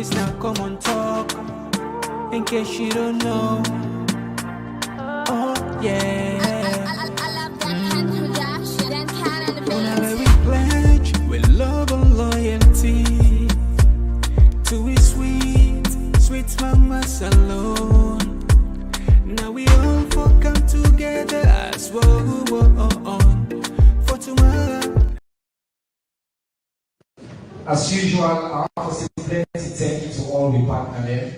It's not Komon-Tok, in case you don't know. Oh yeah. Whenever we pledge with love and loyalty to his sweet, sweet mama alone. Now we all for come together as one for tomorrow. As usual, I want to say thank you to all the partners,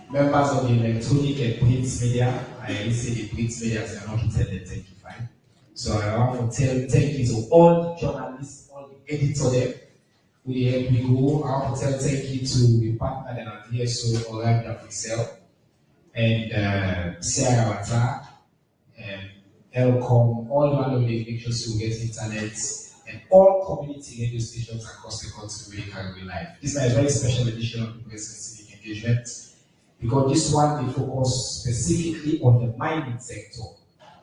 members of the electronic and print media. I say the print media, so I'm not pretending thank you, fine. So I want to thank you to all the journalists, all the editors who help me go. I want to thank you to the partner that I'm here, so Orion Pixel and Sierra Wata and Elcom, all the one of the make sure so we get internet. And all community radio stations across the country really can be live. This is a very special edition of the Press and Civic Engagement because this one they focus specifically on the mining sector,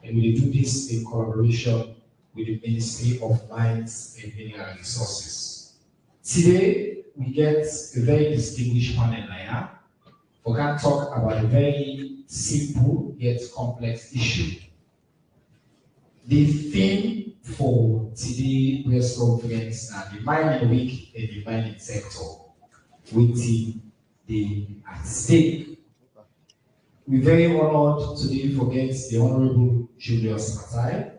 and we do this in collaboration with the Ministry of Mines and Mineral Resources. Today we get a very distinguished panel lineup. We can talk about a very simple yet complex issue. The theme for today's press conference are the mining week and the mining sector, within the at stake. We're very honored today to get the Honorable Julius Matai,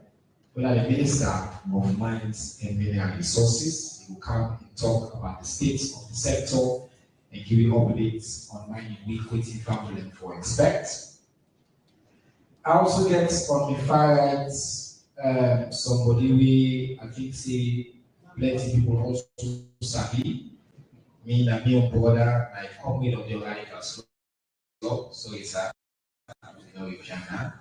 who is the Minister of Mines and Mineral Resources. He will come and talk about the state of the sector and give you updates on mining week, waiting family for expect. I also get on the far right somebody we I think say plenty people also sabi me and me on border like coming of the radical slope, so it's a you know with China.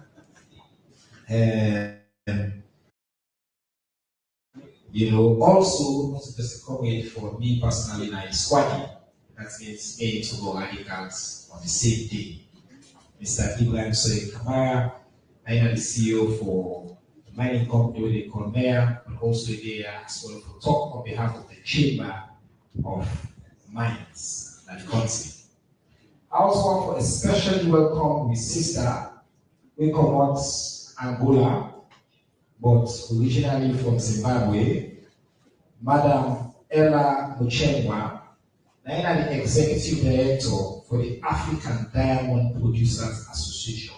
You know, also just a comment for me personally, like squatting. That means me to go radicals on the same day. Mr. Ibrahim Soye Kamara, I am the CEO for mining company where they call Mayor, but also there as well to talk on behalf of the Chamber of Mines and Council. I also want to especially welcome my sister, we come out Angola, but originally from Zimbabwe, Madam Ella Muchengwa, the Executive Director for the African Diamond Producers Association.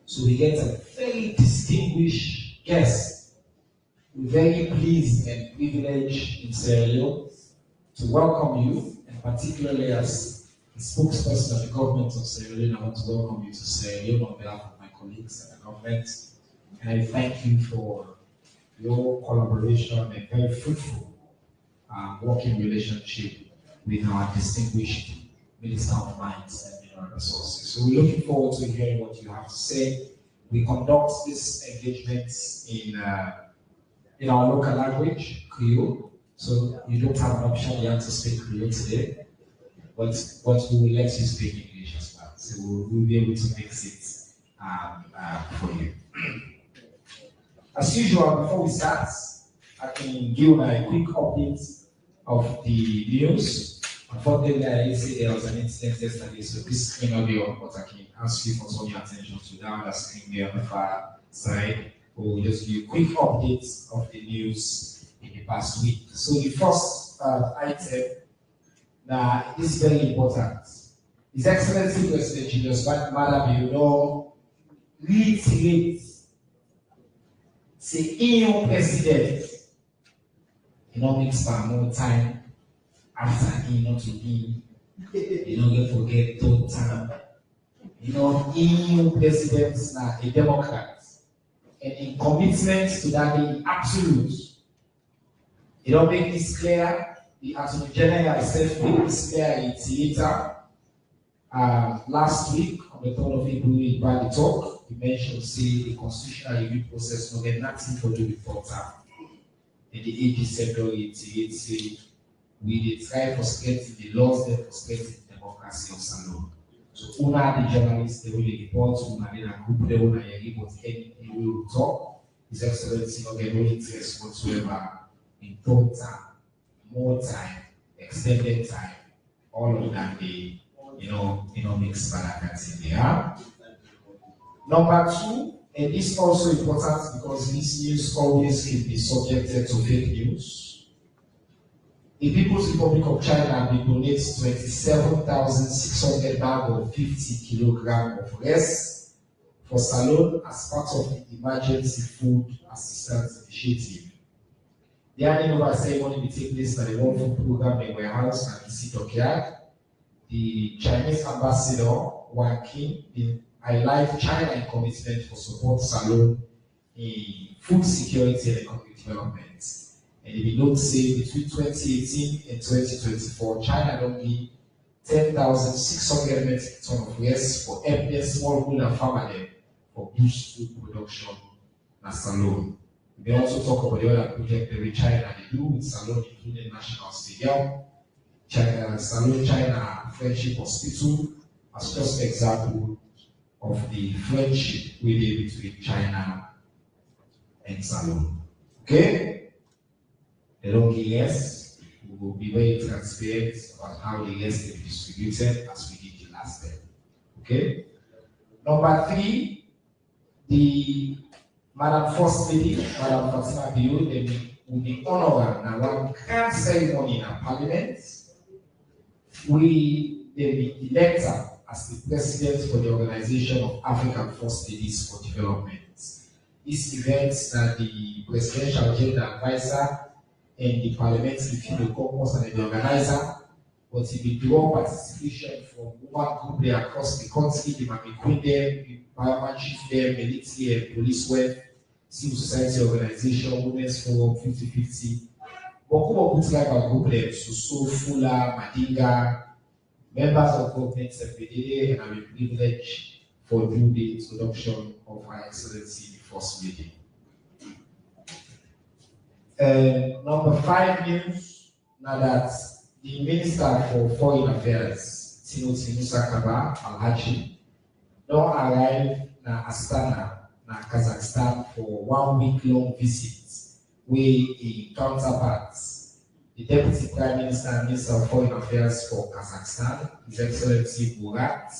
So we get a very distinguished guest. We're very pleased and privileged in Sierra Leone to welcome you, and particularly as the spokesperson of the government of Sierra Leone, I want to welcome you to Sierra Leone on behalf of my colleagues and the government. And I thank you for your collaboration and very fruitful working relationship with our distinguished Minister of Mines and Mineral Resources. So we're looking forward to hearing what you have to say. We conduct this engagement in our local language, Creole. So you don't have an option, you have to speak Creole today, but we will let you speak English as well. So we'll be able to mix it for you. As usual, before we start, I can give a quick update of the news. Unfortunately, I say there was an incident yesterday, so this may not be on, but I can ask you for some your attention to that other screen there on the far side. We'll just give quick updates of the news in the past week. So the first item, now this is very important. His Excellency President Julius Maada Bio reiterates, say, EU President, you know, makes for more time. After he not to be, you don't get forget third time. You know, EU presidents are a Democrat, and in commitment to that being absolute, you don't make this clear. The Attorney General herself made this clear in theater last week on the 3rd of April in Bali talk. He mentioned, say, the constitutional review process will get nothing to do with third term. In the 8th February, say, we try frustrating the laws that frustrate the democracy of Salon. So, the journalists, they will report to Marina Group, they will but he will talk. His Excellency, no get no interest whatsoever in third time, more time, extended time, all of that they, mix balance in there. Number two, and this is also important because this news always can be subjected to fake news. The People's Republic of China will donate 27,600 bags of 50 kilograms of rice for Salone as part of the Emergency Food Assistance Initiative. The handing over ceremony will take place at the World Food Program in warehouse and in Sitokyard. The Chinese ambassador, Wang Qin, highlighted China in commitment for support Salone in food security and economic development. And they will note say between 2018 and 2024, China only 10,600 metric tons of rice for helping smallholder farmers for boost food production in Salone. We also talk about the other project that China they do with Salone, including National Stadium, Salone-China Friendship Hospital, as just an example of the friendship we did between China and Salone. Okay? They don't give yes. We will be very transparent about how the yes will be distributed as we did the last time. Okay? Number three, the Madam First Lady, Madam Fatima Bio, they will be honored in one grand ceremony in our parliament. They will be elected as the president for the Organization of African First Ladies for Development. This event that the presidential agenda advisor and the parliamentary field caucus and the organizer, but it will draw participation from women groups across the country, the Mamikun them, the Parliament Chief them, military and police work, civil society organization, women's forum 50-50. But who are put like our group them, so Fula, Madinga, members of government secretary, and I'm privileged for doing the introduction of Her Excellency the First Lady. Number 5 news, now that the Minister for Foreign Affairs, Timothy Musa Kaba Alhaji, don't arrive in Astana, Kazakhstan for 1 week-long visit with a counterparts. The Deputy Prime Minister and Minister of Foreign Affairs for Kazakhstan, His Excellency Burat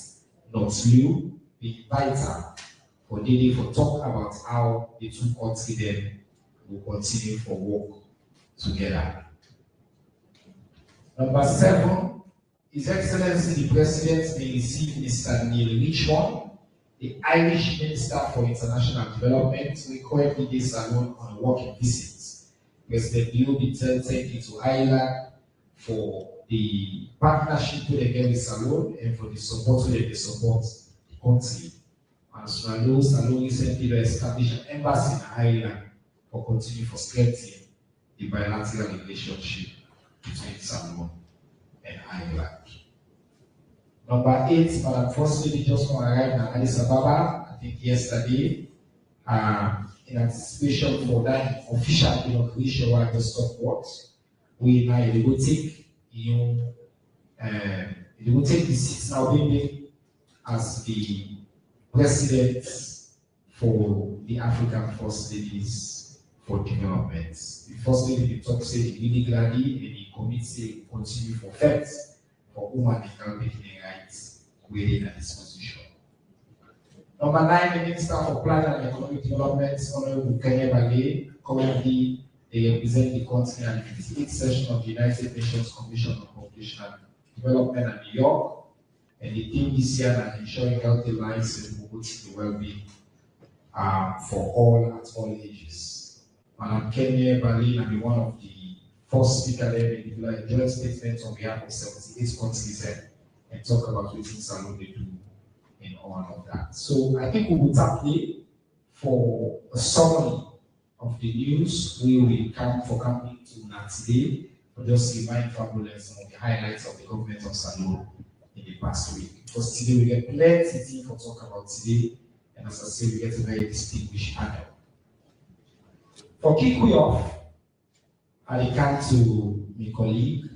Notliu, be invited for daily for talk about how the two countries then will continue for work together. Number 7, His Excellency the President may receive Mr. Neil Richmond, the Irish Minister for International Development, who currently is alone on a working visit. President Liu will thank you to Ireland for the partnership with the Gary Salone and for the support they support the country. And Salone recently established an embassy in Ireland for continue for strengthening the bilateral relationship between Salone and Ireland. Number 8, Madam First Lady just arrived in Addis Ababa, I think yesterday, in anticipation for that official inauguration where the stop works. We now will take the seat now maybe as the president for the African First Ladies for Development. The First Lady will talk say really gladly and the committee continue for facts for women and human rights within a disposition. Number 9, the Minister for Planning and Economic Development, Honorable Kenya Bagay, currently they represent the country at the 58th session of the United Nations Commission on Population and Development in New York. And the theme this year is ensuring healthy lives and promoting the well-being for all at all ages. Madam Kenya Bagay will be one of the first speakers there in a joint statement on behalf of 78 countries and talk about what Salone they do and all of that. So I think we will tap in for a summary of the news. We will come for coming to that today, but just remind families some of the highlights of the government of Salone in the past week. Because today we get plenty for talk about today, and as I say, we get a very distinguished panel. For kick we off, I come to my colleague,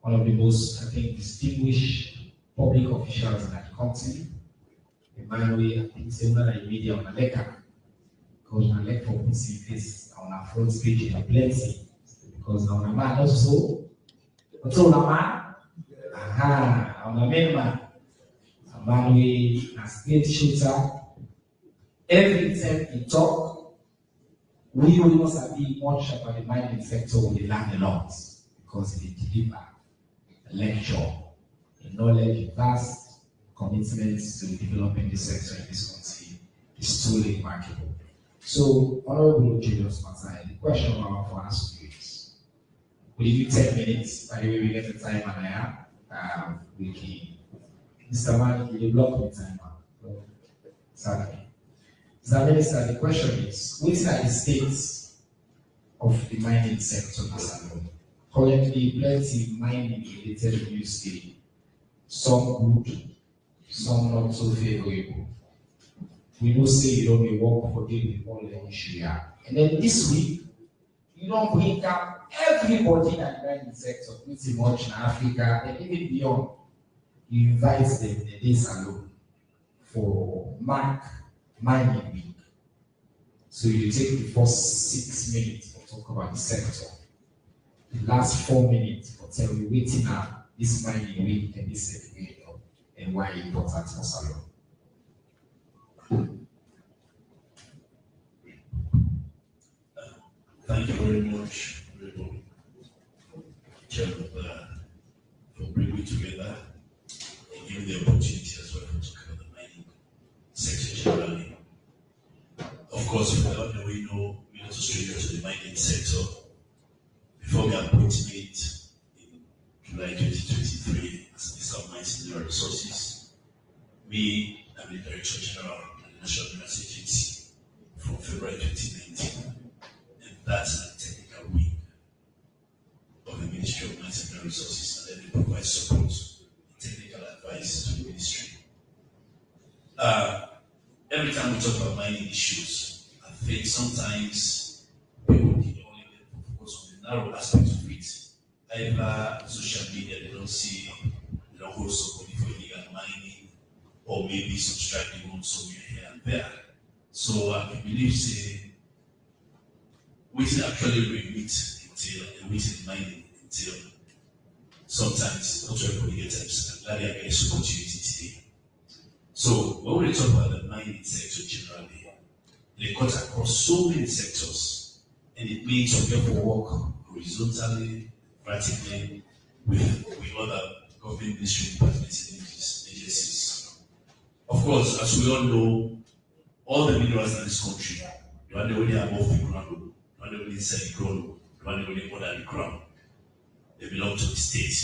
one of the most, I think, distinguished public officials in that country. The man we, I think, say one of the media on the lecture, because I like for pussy face on our front page in plenty, because now a man also, but so a man, I'm a main man. A man with a straight shooter. Every time he talk, we must have been much about the mining sector. We learn a lot because he deliver a lecture, a knowledge, a vast commitment to developing the sector in this country is truly remarkable. So, Honorable Julius Masai, the question I want to ask you is, will you 10 minutes? By the way, we get the time and I am. Mr. Man, you block me time. Sadly. Mr. Minister, the question is, what are the states of the mining sector in Salon? Currently, plenty mining related news today. Some good, some not so favorable. We know say you don't be work for them with all the issue here. And then this week, you don't bring up everybody that mining sector, pretty much in Africa and even beyond. You invite them the days alone for mining week. So you take the first 6 minutes to talk about the sector. The last 4 minutes to tell you waiting up this mining week and this celebrating and why it's important for Salon. Thank you very much, Chairman, for bringing me together and giving the opportunity as well to talk about the mining sector generally. Of course, without the way know, we are not stranger to the mining sector. Before we appointed in July 2023 as Minister of Mines and Mineral Resources, me, I'm the Director General of the National Minerals Agency from February 2019. And that's a technical wing of the Ministry of Mines and Mineral Resources, and then they provide support and technical advice to the ministry. Every time we talk about mining issues, I think sometimes people can only focus on the narrow aspect of it. Either social media, they don't see, they don't hold support for illegal mining, or maybe subscribe they want somewhere here and there. So I believe we actually remit until and waiting mining until sometimes not everybody gets times. I'm glad I get this opportunity today. So when we talk about the mining sector generally, they cut across so many sectors, and it means we have to work horizontally, vertically with other government ministry departments and agencies. Of course, as we all know, all the minerals in this country, the one they above the ground, the one they inside the ground, the one they under the ground, they belong to the state,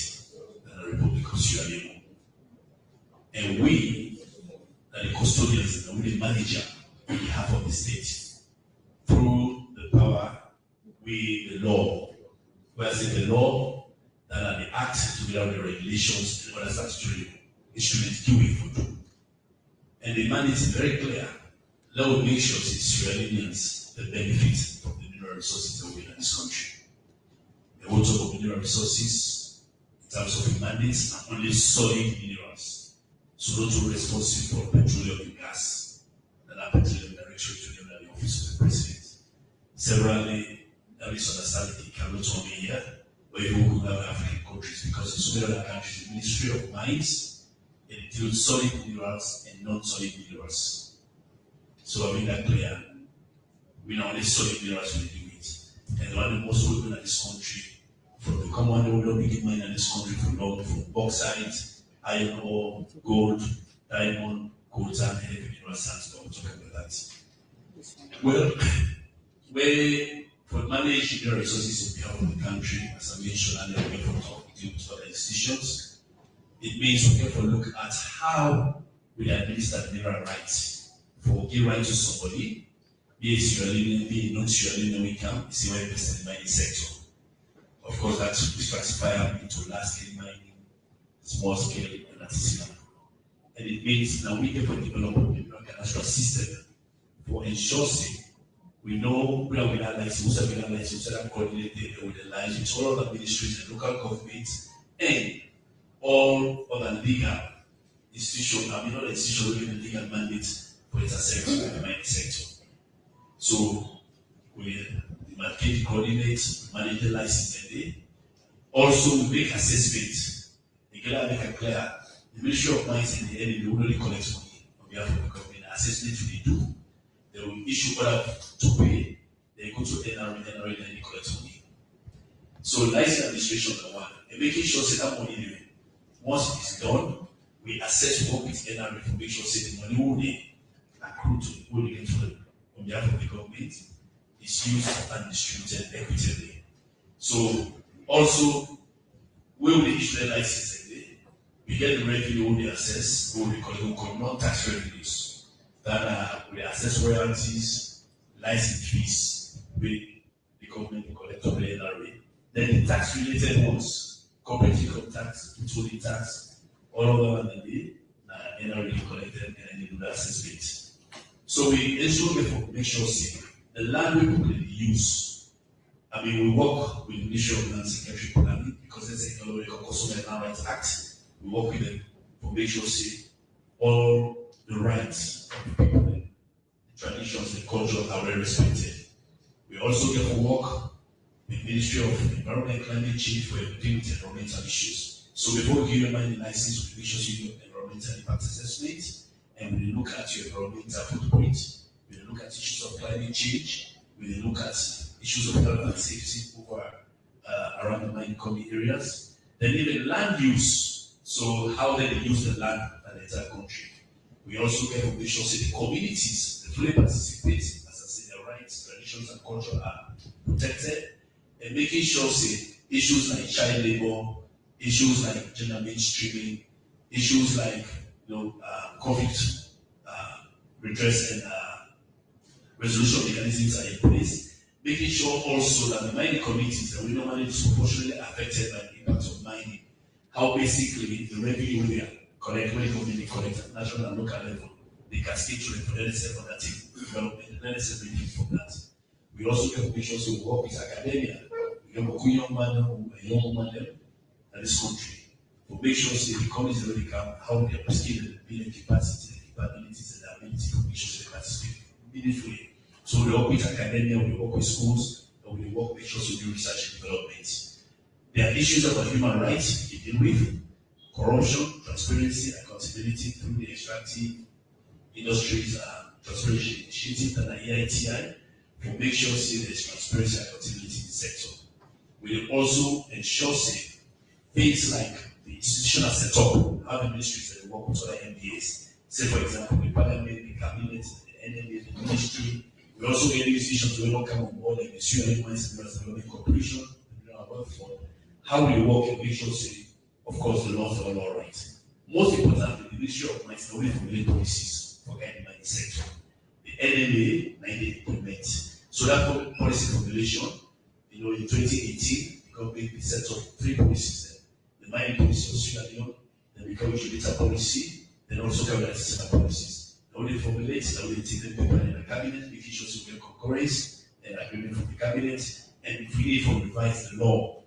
the Republic of Sierra Leone. And we, the custodians and we the manager on behalf of the state, through the power, the law, whereas in the law, that are the acts to the regulations and other statutory instruments doing for do. And the mandate is very clear. Let us make sure that Sierra Leoneans the benefit from the mineral resources that we have in this country. The whole talk of mineral resources in terms of the mandates are only solid minerals. So not all responsible for petroleum and gas that are petroleum directorate to the office of the president. Severally, that misunderstanding cannot only here, but even with other African countries, because in so many other countries, the Ministry of Mines includes solid minerals and non-solid minerals. So I mean that clear. We not only solid minerals we do it. And one of the most women in this country, from the common we don't begin mining in this country from bauxite, iron ore, gold, diamond, coltan, and heavy mineral sands. We'll talk about that. Well, for managing mineral resources in behalf of the country, as I mentioned, and we have to talk with other institutions, it means we have to look at how we administer the mineral rights. For give right to somebody, be a Sierra Leonean, be a non-Sierra Leonean income, is a very person in the mining sector. Of course, that is classified into large-scale mining, small-scale, and artisanal. And it means now we have to develop a mineral cadastral system for ensuring we know where we are licensed, we are licensed, we are coordinated with the lines, with all other ministries and local governments, and all other legal institutions, I mean, other institutions with legal mandates for its sector in the mining sector. So we demarcate the coordinates, manage the license and they also we make assessment. Again, together make it clear, the Ministry of Mines and the enemy will only collect money on behalf of the government. Assessment they do, they will issue order to pay, they go to NRA, then they collect money. So license administration number one, and making sure that money, once it is done, we assess work with NRA to make sure the money will be accrued to the whole on behalf of the government is used and distributed equitably. So also, when we issue the license again, we get the revenue we assess, we call non-tax revenues. That we assess royalties, license fees, with the government collect of the NRA. Then the tax-related ones, corporate income tax, withholding tax, all of them the NRA collected and then they do the assessment. So we ensure to make sure the land we put in use. I mean, we work with the Ministry of Land Security Planning because it's a Consumer Land Rights Act. We work with them to make sure all the rights of the people, the traditions, the culture are well respected. We also get to work with the Ministry of Environment and Climate Change for dealing with environmental issues. So before we give you a mining license, we make sure you do environmental impact assessment. And we look at your environmental footprint, we look at issues of climate change, we look at issues of health and safety over around the mining community areas. Then even land use, so how they use the land and the entire country. We also get to make sure the communities that fully participate, as I say, their rights, traditions, and culture are protected, and making sure issues like child labor, issues like gender mainstreaming, issues like conflict redress and resolution mechanisms are in place, making sure also that the mining communities that we normally disproportionately affected by the impact of mining, how basically the revenue we are collect, when the government collect at national and local level, they cascade to the NSF on that development, and NSF benefit from that. We also get to make sure we work with academia. We have a young man or a young woman in this country to make sure the economies already come, how they are upskilling and building capacity, the capabilities, and the ability to make sure they participate meaningfully. So we work with academia, we work with schools, and we work with sure to do research and development. There are issues about human rights we deal with, corruption, transparency, accountability through the extractive industries transparency initiative that are EITI to make sure there's transparency and accountability in the sector. We will also ensure things like the institutional setup, how the ministries that work with other MDAs. Say, for example, the parliament, the cabinet, the NMA, the ministry. We also get institutions who will not come on board, like the CUN Mines Development Corporation, the Mineral Fund. How we work and make sure, of course, the laws are all right. Most importantly, the Ministry of Mines always formulate policies for guiding mining sector. The NMA, they implement. So that policy formulation, in 2018, the government set up 3 policies. The mining policy of Sierra Leone, then the coverage data policy, then also coverage system policies. Now they formulate, now they take them paper in the cabinet, making sure we get concurrence and agreement from the cabinet, and if we need to revise the law,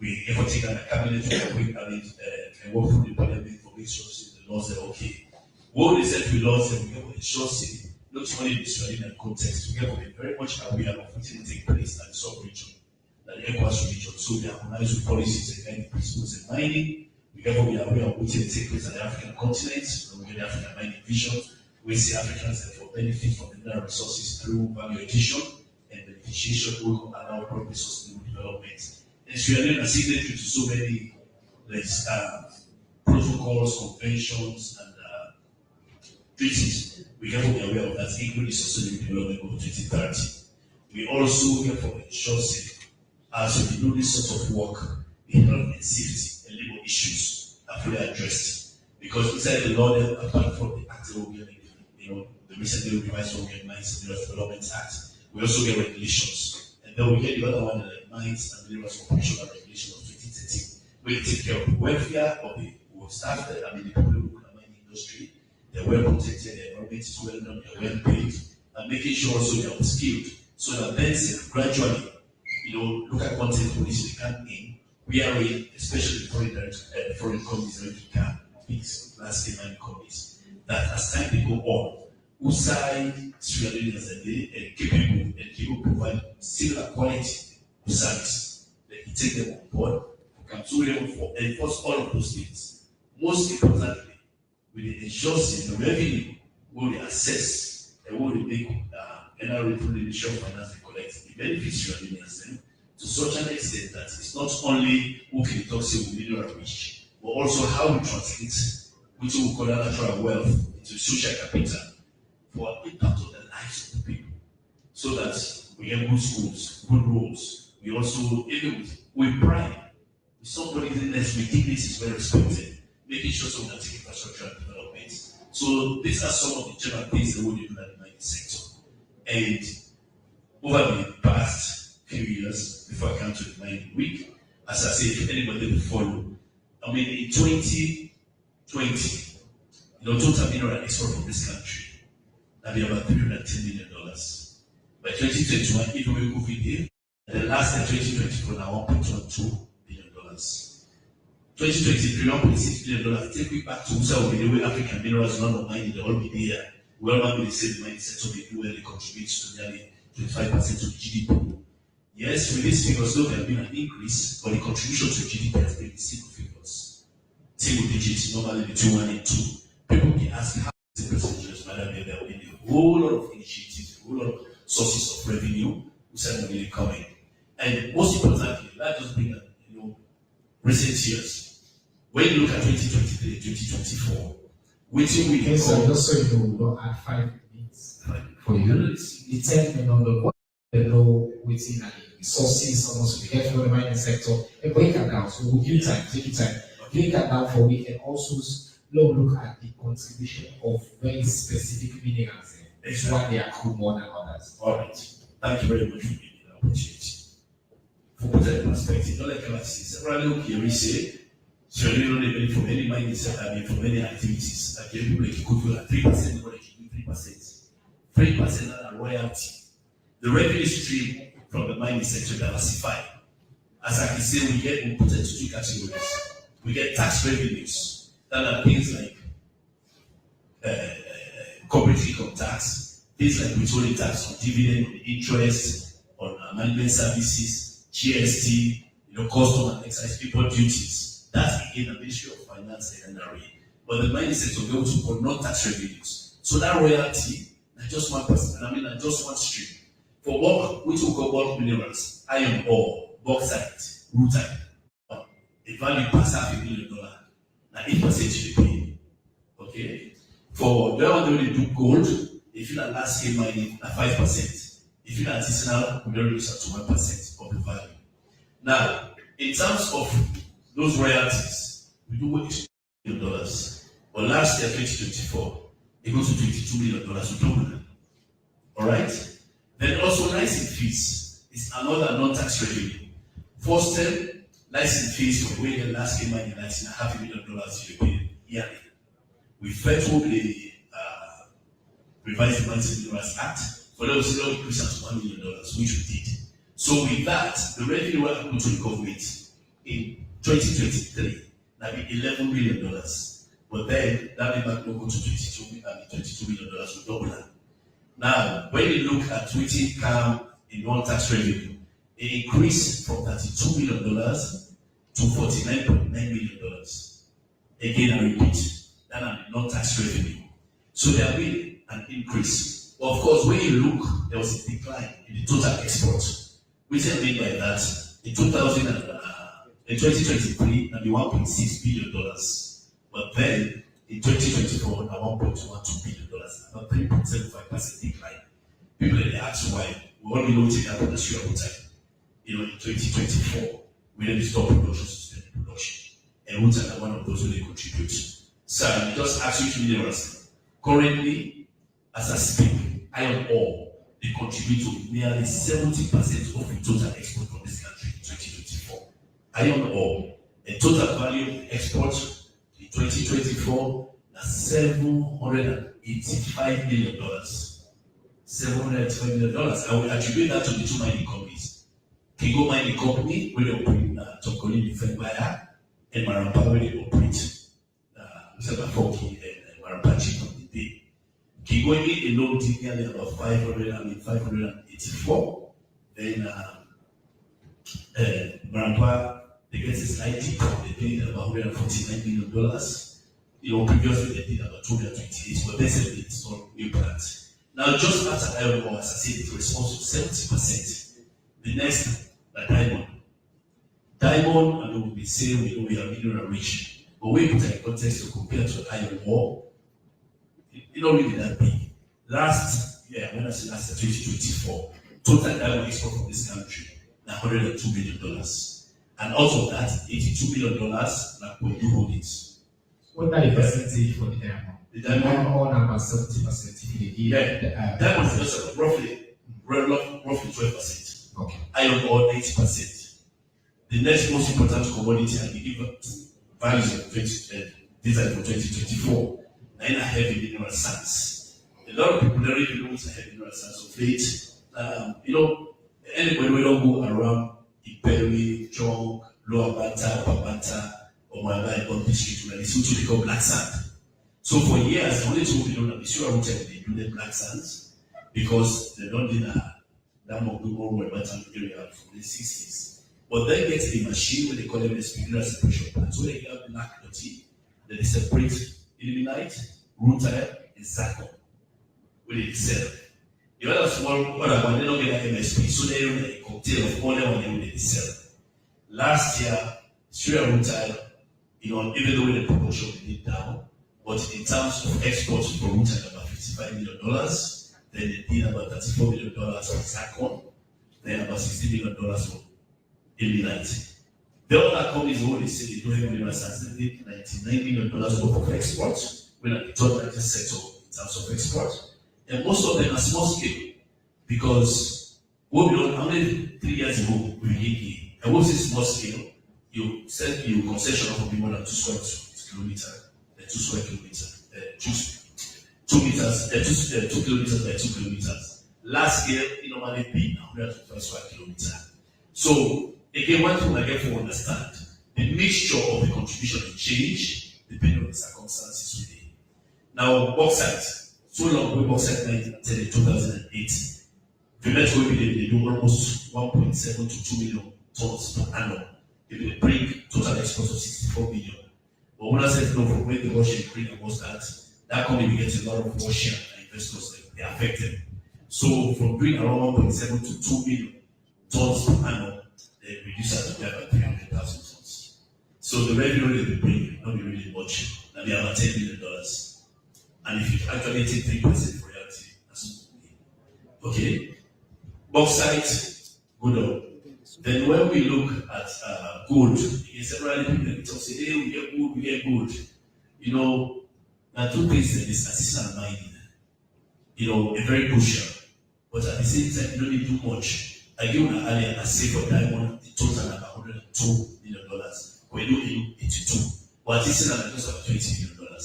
we ever take on the cabinet and work through the parliament for making sure the laws are okay. What they said to laws, and we have to ensure not only the surrounding context, we have to be very much aware of what will take place at the sub-region, at the ECOWAS region. So we harmonize with policies and principles in mining. We have to be aware of what will take place at the African continent, we get the African mining vision. We see Africans therefore benefit from the mineral resources through value addition and beneficiation will allow progress sustainable development. And Sierra Leone are signatory to so many protocols, conventions, and treaties. We have to be aware of that, including sustainable development goal 2030. We also have to ensure as we do this sort of work, the health and safety and labor issues are fully addressed. Because inside the law, apart from the act of the recently revised Mines and Development Act, we also get regulations. And then we get the other one, the Mines and Minerals Operational Regulation of 2013, where we take care of the welfare of the staff, the people who work in the mining industry. They're well protected, their environment is well done, they're well paid, and making sure also they're skilled. So that then gradually, look at content policy they can in, we are in, especially foreign companies that we can, big large-scale mining companies, that as time they go on, USAI, Sierra Leone as a day, and capable provide similar quality of service. That you take them on board, come. So we enforce all of those things. Most importantly, we ensure the revenue will be assessed and will make NRA through the Ministry of Finance and collect the benefits you are being sent to such an extent that it's not only who can talk say we need to reach, but also how we translate which we call natural wealth into social capital for impact on the lives of the people, so that we get good schools, good roads. We also, even with pride, with somebody less with dignity is very respected, making sure so we can take infrastructure and development. So these are some of the general things that we do in the mining sector. And over the past few years, before I come to the mining week, as I say, if anybody will follow, I mean, in 2020, total mineral export from this country, that'll be about $310 million. By 2021, even with COVID, the last year, 2024, now $1.12 billion. 2023, $1.6 billion. Take it back to Usa, the way African minerals not on mining, they all be there. We all be the same mining sector, they do where they contribute to nearly 25% of GDP. Yes, with these figures, though there have been an increase, but the contribution to GDP has been single figures. Single digits, normally between 1 and 2. People can ask how the percentages, madam, there have been a whole lot of initiatives, a whole lot of sources of revenue, which are really coming. And most importantly, that just bring recent years. When you look at 2023 and 2024, waiting we yes, sir, just so you know, we don't add 5 minutes for you. The 10 minutes, what they know within the resources, almost we get from the mining sector, and break that down. So we'll give you time, take your time. Break that down for me and also look at the contribution of very specific minerals. That's why they are cool more than others. All right. Thank you very much for giving me the opportunity. For put that in perspective, not like I say, several here say, so you don't even from any mining sector, I mean from any activities, like people like could do at 3%, or they can do 3%. 3% are royalty. The revenue stream from the mining sector diversified. As I can say, we put it into 2 categories. We get tax revenues that are things like corporate income tax, things like withholding tax on dividend, on interest, on management services, GST, custom and excise import duties. That's again the Ministry of Finance and NRA. But the mining sector goes to call non-tax revenues. So that royalty, not just 1%, not just one stream. For bulk, which we call bulk minerals, iron ore, bauxite, rutile, a value past $500 million, now 8% you pay. Okay? For the one they do gold, if you are last scale mining at 5%, if you are artisanal, we don't reduce up to 1% of the value. Now, in terms of those royalties, we do $1 million. But last year, 2024, it goes to $22 million with double. Alright? Then also license fees is another non-tax revenue. First term, license fees for where the last scale mining license $500 million you pay yearly. We federal the revised Mining Minerals Act for those who increase to $1 million, which we did. So with that, the revenue we are able to recover it in 2023, that be $11 million. But then that may back go to $22 million with double that. Now, when you look at what come in non-tax revenue, it increased from $32 million to $49.9 million. Again, I repeat, that are non-tax revenue. So there will be an increase. Of course, when you look, there was a decline in the total export. Which I mean by that, in 2023, that be $1.6 billion. But then, in 2024, now $1.12 billion, about 3.75% decline. People they ask why. We only know that for the sheer time. In 2024, we didn't stop production, sustained production. And Ruta are one of those who they contribute. So I just ask you to minerals. Currently, as I speak, iron ore, they contribute to nearly 70% of the total export from this country in 2024. Iron ore, the total value of export in 2024 is $785 million. $785 million. I will attribute that to the 2 mining companies. Kingo Mining Company, where they operate Tokoli Defenbaya, and Marampa, where they operate Foki and Marampachi on the day. Kigoni alone did nearly about 584. Then Marampa, they get a slight dip. They paid about $149 million. Previously they did about 228, but they said they installed new plants. Now, just after iron ore, as I said, it responds to 70%. The next, the diamond. Diamond, and we will be saying we are mineral rich, but we put in context to compare to iron ore, it's not really that big. Last year, when I say last year, 2024, total diamond export from this country, $102 million. And out of that, $82 million, like when you hold it. What are the percentage for the diamond? The diamond, all about 70%. Yeah, diamond is just roughly 12%. Okay. Iron ore 80%. The next most important commodity and the given values of these are for 2024. Nine are heavy mineral sands. A lot of people don't really know what heavy mineral sands of late. Anybody we don't go around the Perry, Chong, Lower Banta, Upper Banta, or Mwanga and district where it's usually called black sand. So for years, the only two we know that the sure hotel they do the black sands because they don't need that more people were better area from the 60s. But then get a machine where they call them a spinal separation plant. So they have black dirty, then they separate ilmenite, rutile, and zircon. Where they sell. The other small other one, they don't get an MSP, so they run a cocktail of all them when they sell. Last year, Syria rutile, even though the proportion went down, but in terms of exports for rutile, about $55 million, then they did about $34 million for zircon, then about $60 million for ilmenite. The other companies only say they don't have mineral sands, they did $99 million worth of exports, when at the third largest sector in terms of export. And most of them are small scale because what we don't, how many 3 years ago we did, and what's this small scale? You send your concession of be more than 2 square kilometers, 2 square kilometers, 2 meters, 2 kilometers by 2 kilometers. Last year, it normally be 125 square kilometers. So again, one thing I get to understand, the mixture of the contribution will change depending on the circumstances within. Now, bauxite. So long we bauxite until 2008. The net will be they do almost 1.7 to 2 million tons per annum. They will bring total exports of 64 billion. But when I said no, from when the Russian Ukraine was that company will get a lot of Russian investors they are affected. So from doing around 1.7 to 2 million tons per annum, they reduce that to about 300,000 tons. So the revenue they will bring will not be really much. Now they are about $10 million. And if you actually take 3% for reality, that's okay. Bauxite, good on. Then when we look at gold, several people talk say, hey, we get gold. Now two things that is artisanal mining, a very crucial. But at the same time, you don't need too much. I give you earlier, I say for diamond, the total about $102 million. We do 82. But artisanal is just about $20 million.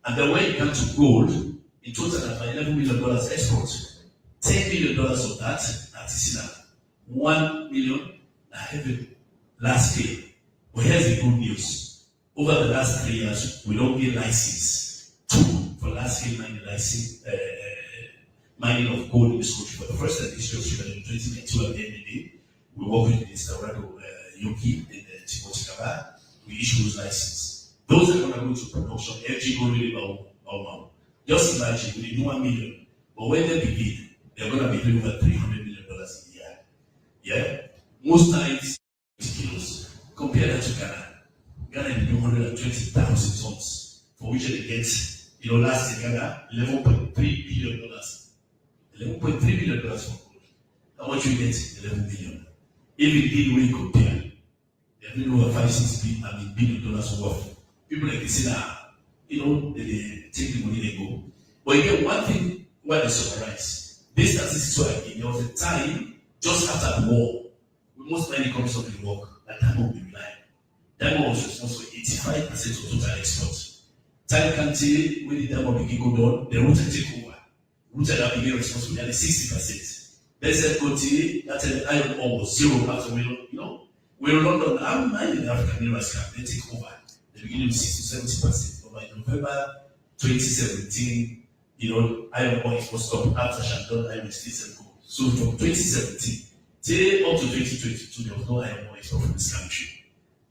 And then when it comes to gold, in total about $11 million export. $10 million of that artisanal. $1 million heavy last year. But here's the good news. Over the last 3 years, we don't get license. 2 for last year mining license, mining of gold in this country. For the first time in history in 2022 at the end of the day, we work with Mr. Rado Yoki in Chikochikaba. We issue those licenses. Those are going to go to production. FG go really well. Just imagine, we do 1 million. But when they begin, they're going to be doing over $300 million a year. Yeah? Most times, kilos. Compare that to Ghana. Ghana is doing 120,000 tons, for which they get, last year, Ghana, $11.3 billion. $11.3 billion for gold. How much you get? 11 billion. If indeed we compare, they're doing over $5-6 billion worth. People like this they take the money, they go. But again, one thing why they summarize, this statistics were again, there was a time just after the war, with most mining companies of the work, that diamond would be reliable. Diamond was responsible for 85% of total export. Time can tell when the diamond begin go down, the router take over. Router that begin responsible for nearly 60%. They said continue, that the iron ore was zero after we're in London, I'm mining the African minerals camp, they take over. The beginning of 60 to 70%. But by November 2017, iron ore was stopped after Shandon Iron States and Gold. So from 2017 till up to 2022, there was no iron ore export from this country.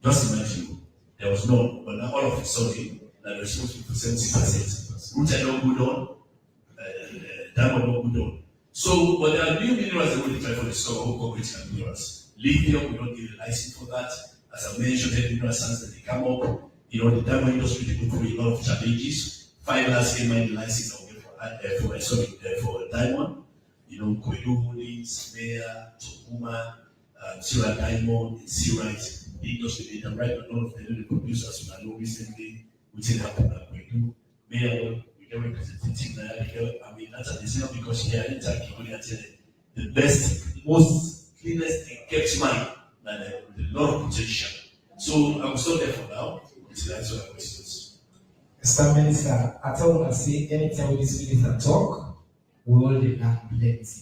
Just imagine, there was none, but now all of a sudden, they're responsible for 70%. Which I don't go down, diamond don't go down. So, but there are new minerals that we try for discover who concrete and minerals. Lithium, we don't give a license for that. As I mentioned, the mineral sands that they come up, the diamond industry, they go through a lot of challenges. 5 last year, mining license for diamond. Kwedu Holdings, Mea, Tokuma, Sierra Diamond, and Searite. The industry data right, but none of the producers who I know recently, which is happening at Kwedu. Mea, we get representative there. I mean, that's a decision because here in Turkey, the best, most cleanest and kept mine, and a lot of potential. So I'm still there for now. Until I answer the questions. Mr. Minister, I told you, say anytime this minister talk, we all have plenty.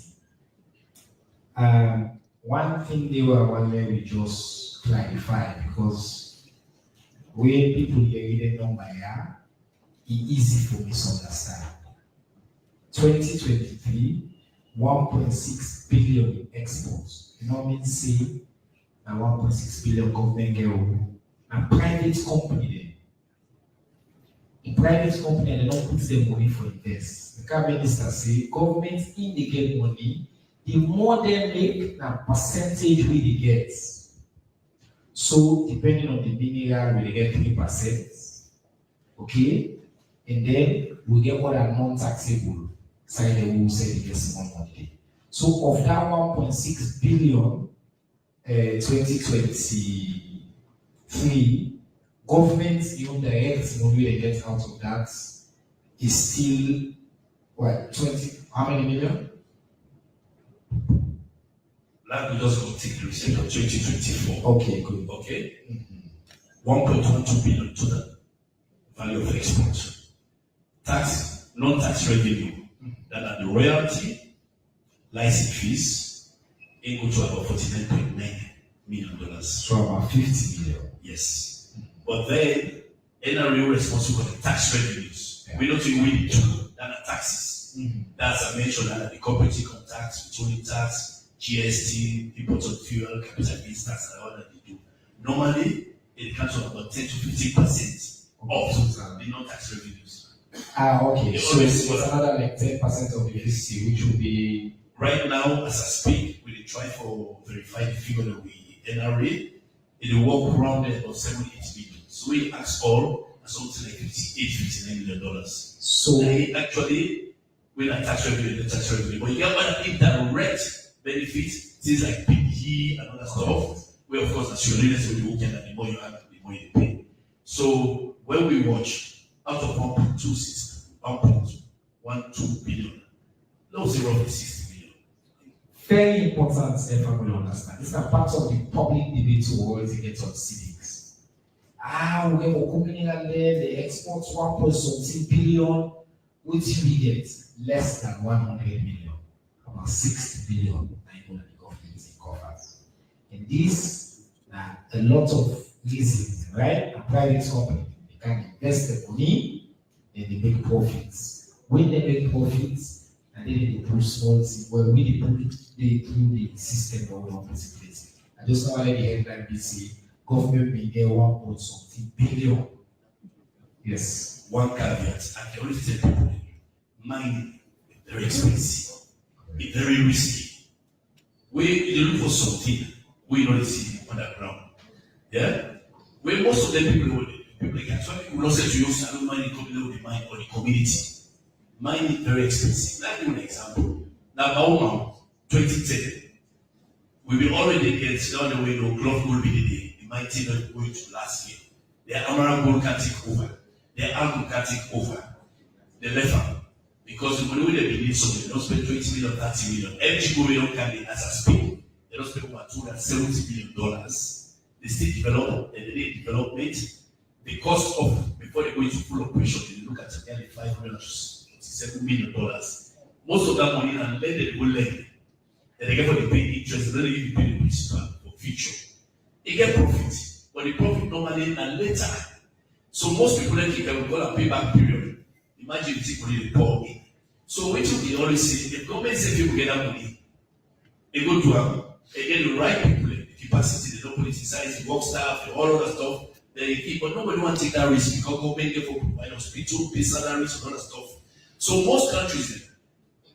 One thing they were one way we just clarify because when people hear the number here, it's easy for misunderstand. 2023, 1.6 billion in exports. You know what I mean? Say, 1.6 billion government get a private company there. A private company, they don't put their money for invest. The cabinet minister say, government in they get money, the more they make, the percentage we they get. So, depending on the mineral, we get 3%. Okay? And then we get what are non-taxable. Side they will say they get some money. So, of that 1.6 billion, 2023, government direct money they get out of that is still what 20? How many million? That we just go take the receipt of 2024. Okay, good. Okay. 1.12 billion total value of export. Tax, non-tax revenue. That are the royalty, license fees, equal to about $49.9 million. So about 50 million. Yes. But then NRA responsible for the tax revenues. Yeah. We don't think we need to that are taxes. That's I mentioned that the corporate income tax, withholding tax, GST, import of fuel, capital gains tax, and all that they do. Normally, it comes from about 10 to 15% of the non-tax revenues. Okay. So it's another like 10% of the 50, which will be right now, as I speak, we try for verify the figure that we NRA. It will work around there about 78 million. So we ask all something like $59 million. So actually, we're not tax revenue, but you get one indirect benefits, things like PPE and other stuff. Where of course, as your leaders will be working, and the more you have, the more you pay. So when we watch out of 1.12 billion, no 0.60 million. Very important if I will understand. This is a part of the public debate to always get on civics. We have a company that they export 1.something billion, which we get less than 100 million, about 60 billion. I know that the government covers. And this, a lot of reasons, right? A private company, they can invest the money and they make profits. When they make profits, and then they put small things, well, we put through the system that we don't put in place. I just know the headline we say government may get 1.something billion. Yes. One caveat, I can only tell people mining is very expensive, it's very risky. We look for something, we don't see it underground. Yeah? Where most of them people can some people don't say to you, I don't mind the company with the mine or the community. Mine is very expensive. Let me give you an example. Now, Bauma, 2010, we've been already against all the way to Glove Gold BDD, the mighty not going to last year. Their Amaran Gold can take over. Their Algo can take over. They left out. Because the money they believe something, they don't spend 20 million, 30 million. Every go we don't carry as a speed. They don't spend over $270 million. They still develop, and they need development. The cost of, before they go into full operation, they look at nearly $547 million. Most of that money, and then they go lend. And they get for the pay interest, then they give the principal for future. They get profit, but the profit normally and later. So most people then think that we've got a payback period. Imagine you take money they pour in. So what you can always say, the government say people get that money, they go to them, they get the right people, they capacity, they don't put it inside the work staff, and all other stuff. Then they keep, but nobody want to take that risk because government therefore provide hospital, pay salaries, and other stuff. So most countries,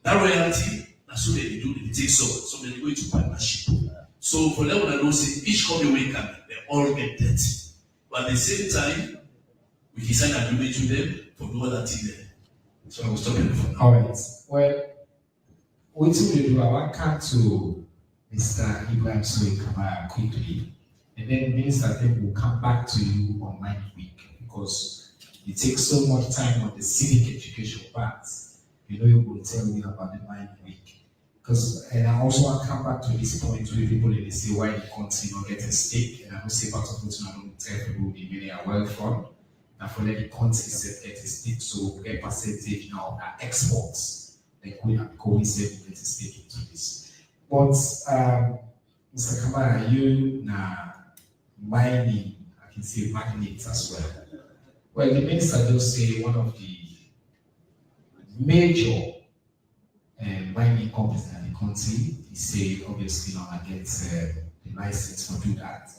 that royalty, that's what they do, they take so they go into partnership. So for them, I don't say each company will come, they all get debt. But at the same time, we can sign an agreement with them for no other thing there. So I will stop here for now. All right. Well, what we do, I want to come to Mr. Ibrahim Soe quickly, and then Minister Tem will come back to you on Mind Week because you take so much time on the civic education part. You know, you will tell me about the Mind Week. And I also want to come back to this point where people they say why the country not get a stake, and I don't say part of it, I don't tell people the money are well from. And for let the country get a stake, so get percentage now of our exports. Like we have said we get a stake into this. But Mr. Kamara, you na mining, I can say magnets as well. Well, the minister just say one of the major mining companies in the country, he say obviously now I get the license to do that.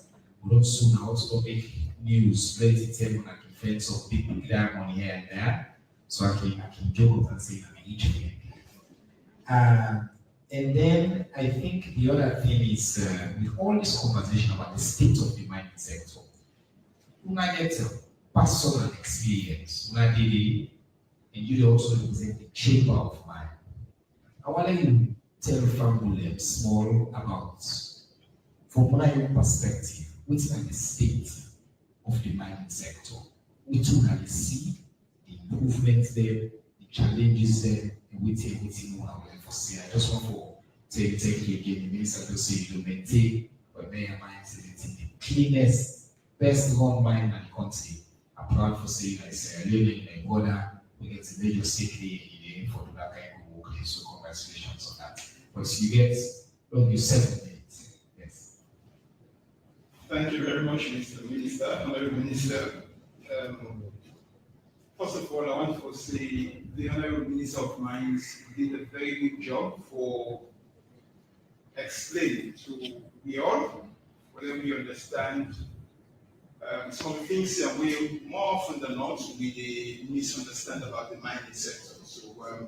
We don't soon also make news, plenty tell when I can find some people get money here and there. So I can joke up and say I'm each thing. And then I think the other thing is with all this conversation about the state of the mining sector, when I get a personal experience, when I did it, and you also represent the chamber of mine. I want you to tell family small about, from my own perspective, which is the state of the mining sector, which you can see the improvements there, the challenges there, and everything more I for see. I just want to take you again, the minister to say you maintain or may your mine is the cleanest, best run mine in the country. I'm proud for saying I say living in border, we get to major safely in for that kind of work. So congratulations on that. But you get you 7 minutes. Yes. Thank you very much, Mr. Minister, Honorable Minister. First of all, I want to say the Honorable Minister of Mines did a very good job for explaining to we all, whether we understand some things that we more often than not we misunderstand about the mining sector. So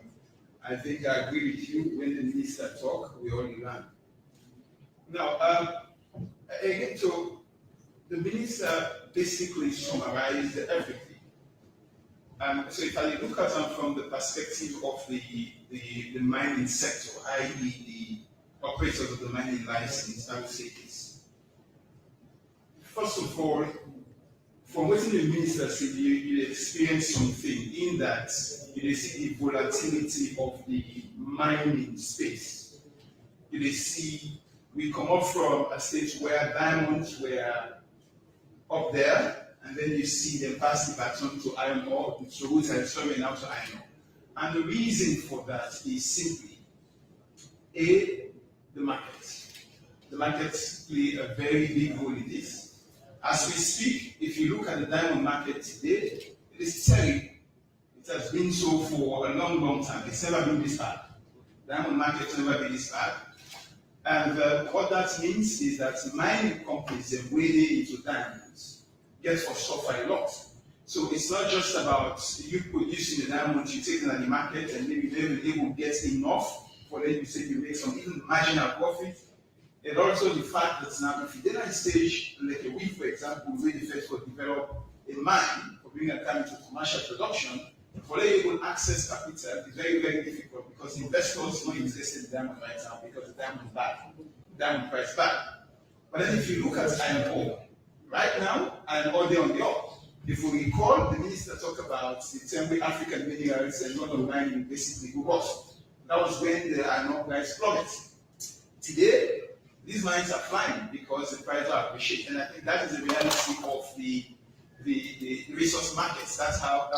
I think I agree with you when the minister talk, we all learn. Now, again, so the minister basically summarized everything. So if I look at it from the perspective of the mining sector, i.e. the operators of the mining license, I would say this. First of all, from what the minister said, you experience something in that you see the volatility of the mining space. You see we come up from a stage where diamonds were up there, and then you see them pass the baton to iron ore, so roots are coming out to iron ore. And the reason for that is simply the market. The market play a very big role in this. As we speak, if you look at the diamond market today, it is terrible. It has been so for a long, long time. It's never been this bad. Diamond market has never been this bad. And what that means is that mining companies and wading into diamonds get for suffer a lot. So it's not just about you producing the diamonds, you take them at the market, and maybe they will get enough for them to say you make some even marginal profit. And also the fact that now if you did at a stage, like a week, for example, where the first will develop a mine for bringing a time to commercial production, for them able access capital is very, very difficult because investors don't invest in diamond right now because the diamond is bad, diamond price bad. But then if you look at iron ore, right now, iron ore there on the up. If we recall, the minister talked about the temporary African minerals and not mining basically go bust. That was when the iron ore price plummeted. Today, these mines are flying because the prices are appreciated, and I think that is the reality of the resource markets. That's how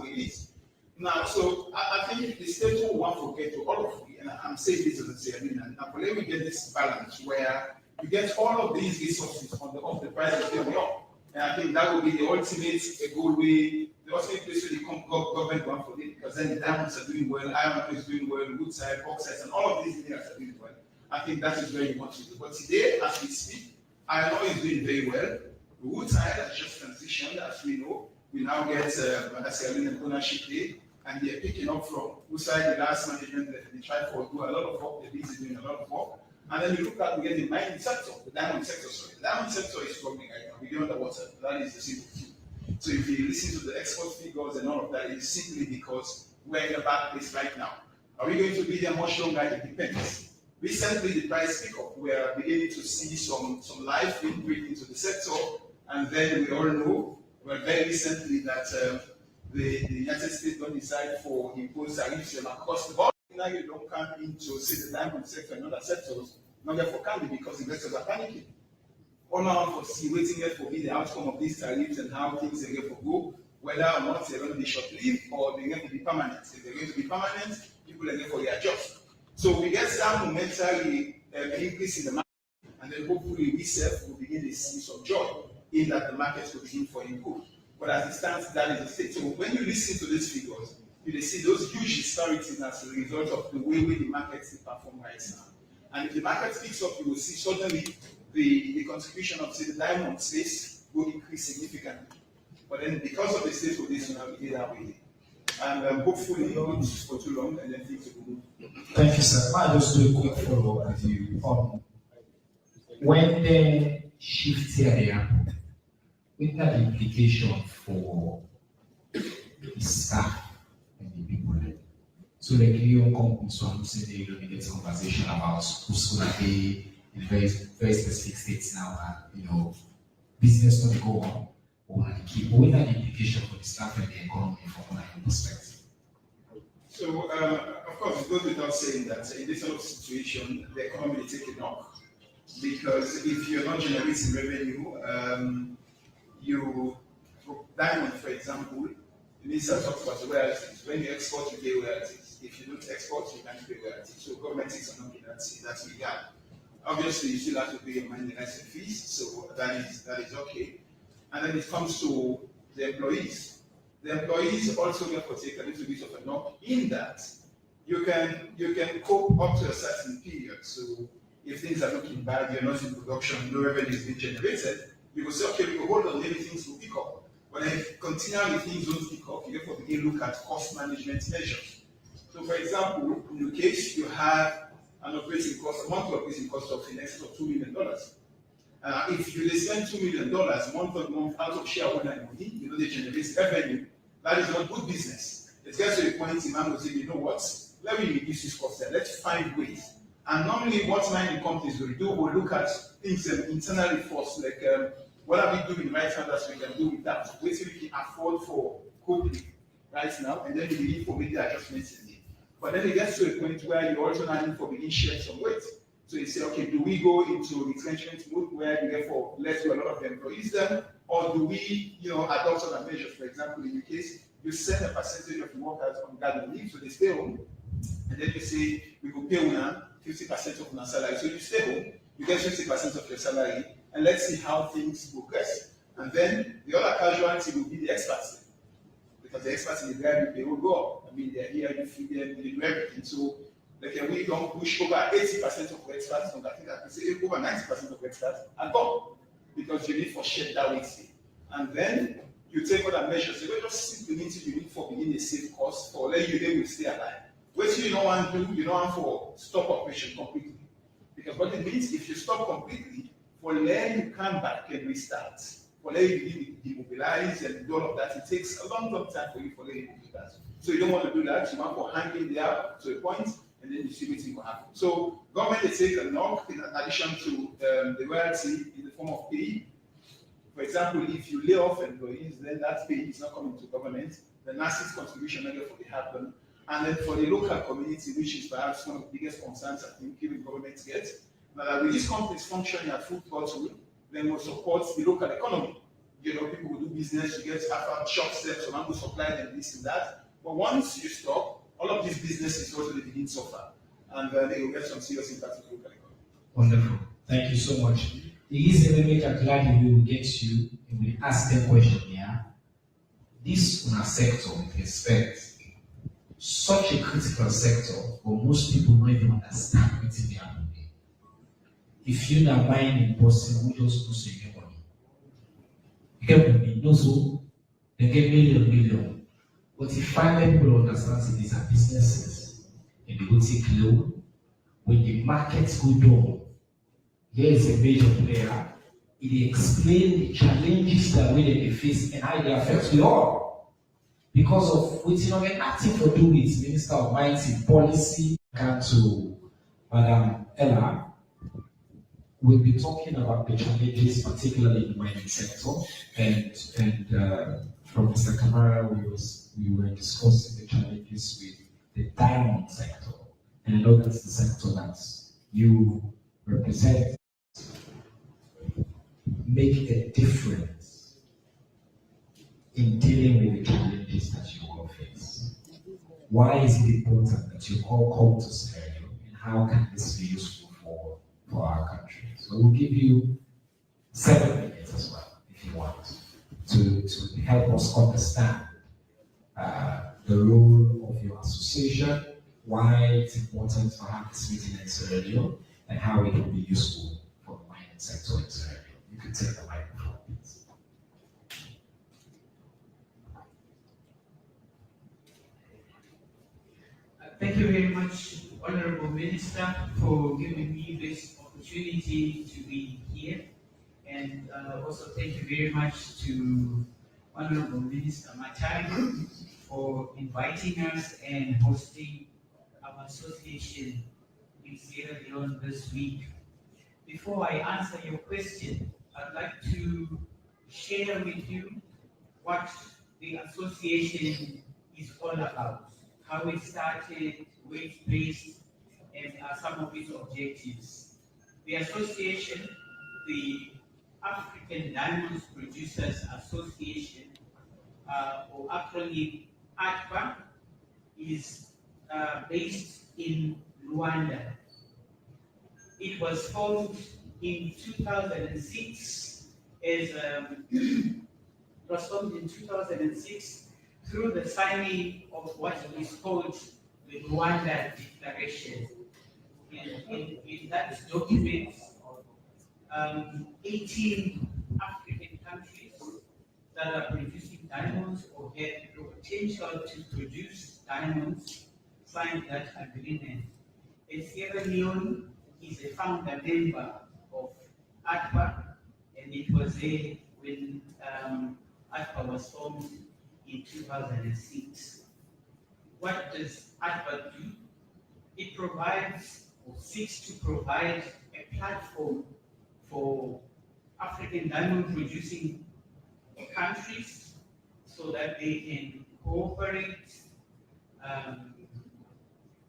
it is. Now, so I think the state will want to get to all of you, and I'm saying this as a chairman, and now let me get this balance where you get all of these resources of the prices going up. And I think that will be the ultimate goal way, the ultimate place where the government want for it, because then the diamonds are doing well, iron ore is doing well, woodside, bauxite, and all of these minerals are doing well. I think that is where you want to do. But today, as we speak, Iron ore is doing very well. Wood tile has just transitioned, as we know. We now get Madagascar and ownership there, and they're picking up from Woodside, the last management that they tried for do a lot of work, they're busy doing a lot of work. And then you look at, we get the mining sector, the diamond sector, sorry. The diamond sector is struggling right now, we're underwater. That is the simple truth. So if you listen to the export figures and all of that, it's simply because we're in a bad place right now. Are we going to be there much longer? It depends. Recently, the price pick up, we are beginning to see some life being breathed into the sector, and then we all know, well, very recently that the United States don't decide for impose tariffs across the board. Now you don't come into, say, the diamond sector and other sectors, not therefore can be because investors are panicking. All now for see waiting here for the outcome of these tariffs and how things are going to go, whether or not they're going to be short-lived or they're going to be permanent. If they're going to be permanent, people are going to readjust. So we get some momentary increase in the market, and then hopefully we will begin to see some joy in that the markets will begin for input. But as it stands, that is the state. So when you listen to these figures, you see those huge disparities as a result of the way the markets perform right now. And if the market picks up, you will see suddenly the contribution of, say, the diamond space will increase significantly. But then because of the state of this, we that way. And hopefully not for too long, and then things will move. Thank you, sir. I'll just do a quick follow-up with you. When the shift here happen, what are the implication for the staff and the people? So like your company, so I'm saying they're going to get some conversation about who's going to be in very, very specific states now, and business not go on, or like keep. What are the implication for the staff and the economy from a perspective? So of course, it goes without saying that in this sort of situation, the economy is taking off, because if you're not generating revenue, diamond, for example, Minister talks about the royalties. When you export, you pay royalties. If you don't export, you can't pay royalties. So government is not in that regard. Obviously, you still have to pay your mining license fees, so that is okay. And then it comes to the employees. The employees also therefore take a little bit of a knock in that you can cope up to a certain period. So if things are looking bad, you're not in production, no revenue is being generated, you will say, okay, we will hold on, maybe things will pick up. But if continually things don't pick up, you therefore begin to look at cost management measures. So for example, in your case, you have an operating cost, a monthly operating cost of in excess of $2 million. If you spend $2 million month on month out of shareholder money, they generate revenue. That is not good business. It gets to a point in man will say, you know what, let me reduce this cost there. Let's find ways. And normally what mining companies will do, will look at things internally first, like what are we doing right now that we can do without? What we can afford for coping right now, and then we begin for maybe adjustments in it. But then it gets to a point where you also need for begin sharing some weight. So you say, okay, do we go into retrenchment mode where you therefore let go a lot of the employees then, or do we, adopt other measures? For example, in your case, you send a percentage of the workers on garden leave, so they stay home, and then you say, we will pay una 50% of our salary. So you stay home, you get 50% of your salary, and let's see how things progress. And then the other casualty will be the experts, because the experts in the garden, they will go up. I mean, they're here, you feed them, they do everything. So we don't push over 80% of experts, I think I can say over 90% of experts are gone, because you need for shared that way. And then you take other measures. You don't just simply need to need for beginning a safe cost for letting you able to stay alive. What you don't want to do, you don't want for stop operation completely. Because what it means, if you stop completely, for letting you come back and restart, for letting you demobilize and do all of that, it takes a long time for you for letting you do that. So you don't want to do that. You want for hanging there to a point, and then you see what will happen. So government they take a knock in addition to the royalty in the form of pay. For example, if you lay off employees, then that pay is not coming to government. The NASI's contribution therefore they happen. And then for the local community, which is perhaps one of the biggest concerns I think given government gets, now with these companies functioning at full throttle, then will support the local economy. People will do business, you get shop steps, someone will supply them this and that. But once you stop, all of these businesses also begin to suffer. And they will get some serious impact on the local economy. Wonderful. Thank you so much. The easy way we can gladly we will get you and we ask them question here. This sector with respect, such a critical sector, but most people don't even understand what they are doing. if you're not buying in person, we just do save money. You get money, no so they get million. But if finally people understand that these are businesses and they go take loan, when the markets go down, here is a major player. It explains the challenges that we they face and how they affect we all. Because of which you know get nothing for do with Minister of Mines in policy and to Madam Ella. We'll be talking about the challenges, particularly in the mining sector, and from Mr. Kamara, we were discussing the challenges with the diamond sector, and I know that's the sector that you represent. Make a difference in dealing with the challenges that you all face. Why is it important that you all come to Sierra Leone, and how can this be useful for our country? So we'll give you 7 minutes as well, if you want, to help us understand the role of your association, why it's important to have this meeting in Sierra Leone, and how it can be useful for the mining sector in Sierra Leone. You can take the microphone, please. Thank you very much, Honorable Minister, for giving me this opportunity to be here. And also thank you very much to Honorable Minister Matari for inviting us and hosting our association in Sierra Leone this week. Before I answer your question, I'd like to share with you what the association is all about, how it started, where it's based, and some of its objectives. The association, the African Diamonds Producers Association, or acronym ADPA, is based in Rwanda. It was formed in 2006 as was formed in 2006 through the signing of what is called the Rwanda Declaration. In that document, 18 African countries that are producing diamonds or have the potential to produce diamonds signed that agreement. And Sierra Leone is a founder member of ADPA, and it was there when ADPA was formed in 2006. What does ADPA do? It provides or seeks to provide a platform for African diamond producing countries so that they can cooperate,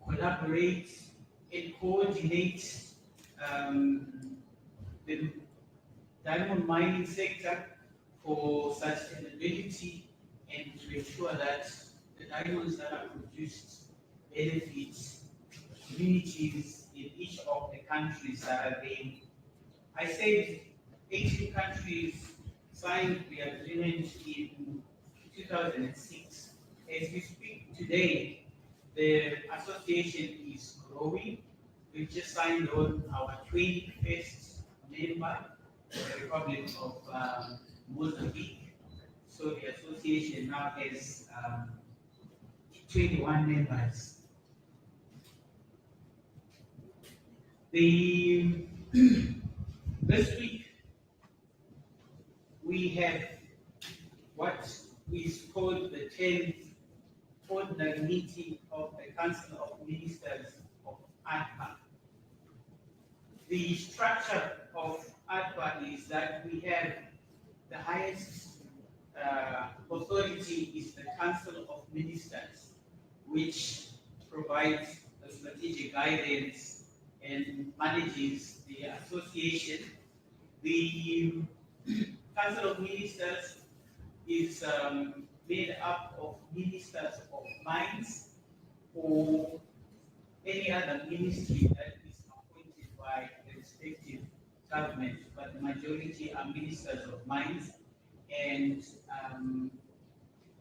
collaborate, and coordinate the diamond mining sector for sustainability and to ensure that the diamonds that are produced benefit communities in each of the countries that are there. I said 18 countries signed the agreement in 2006. As we speak today, the association is growing. We've just signed on our 21st member, the Republic of Mozambique. So the association now has 21 members. This week, we have what is called the 10th ordinary meeting of the Council of Ministers of ADPA. The structure of ADPA is that we have the highest authority is the Council of Ministers, which provides the strategic guidance and manages the association. The Council of Ministers is made up of ministers of mines or any other ministry that is appointed by the respective government, but the majority are ministers of mines, and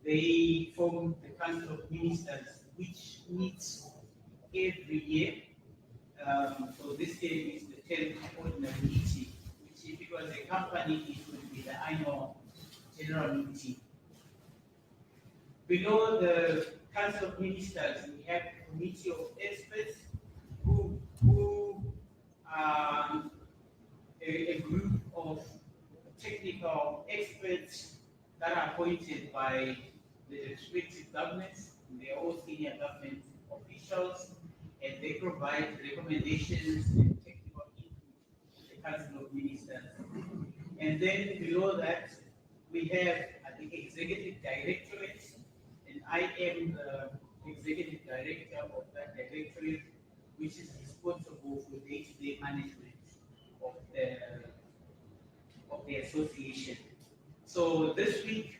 they form the Council of Ministers, which meets every year So this game is the 10th ordinary meeting, which if it was a company, it would be the annual general meeting. Below the Council of Ministers, we have a committee of experts who are a group of technical experts that are appointed by the respective governments. They are all senior government officials, and they provide recommendations and technical input to the Council of Ministers. And then below that, we have the Executive Directorate, and I am the Executive Director of that directorate, which is responsible for day-to-day management of the association. So this week,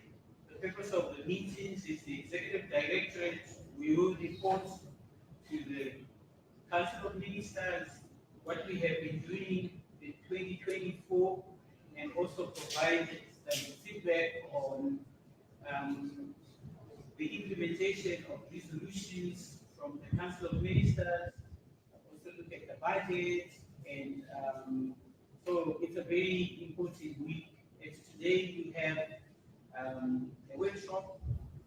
the purpose of the meetings is the Executive Directorate. We will report to the Council of Ministers what we have been doing in 2024, and also provide some feedback on the implementation of resolutions from the Council of Ministers, also look at the budget, and so it's a very important week. And today we have a workshop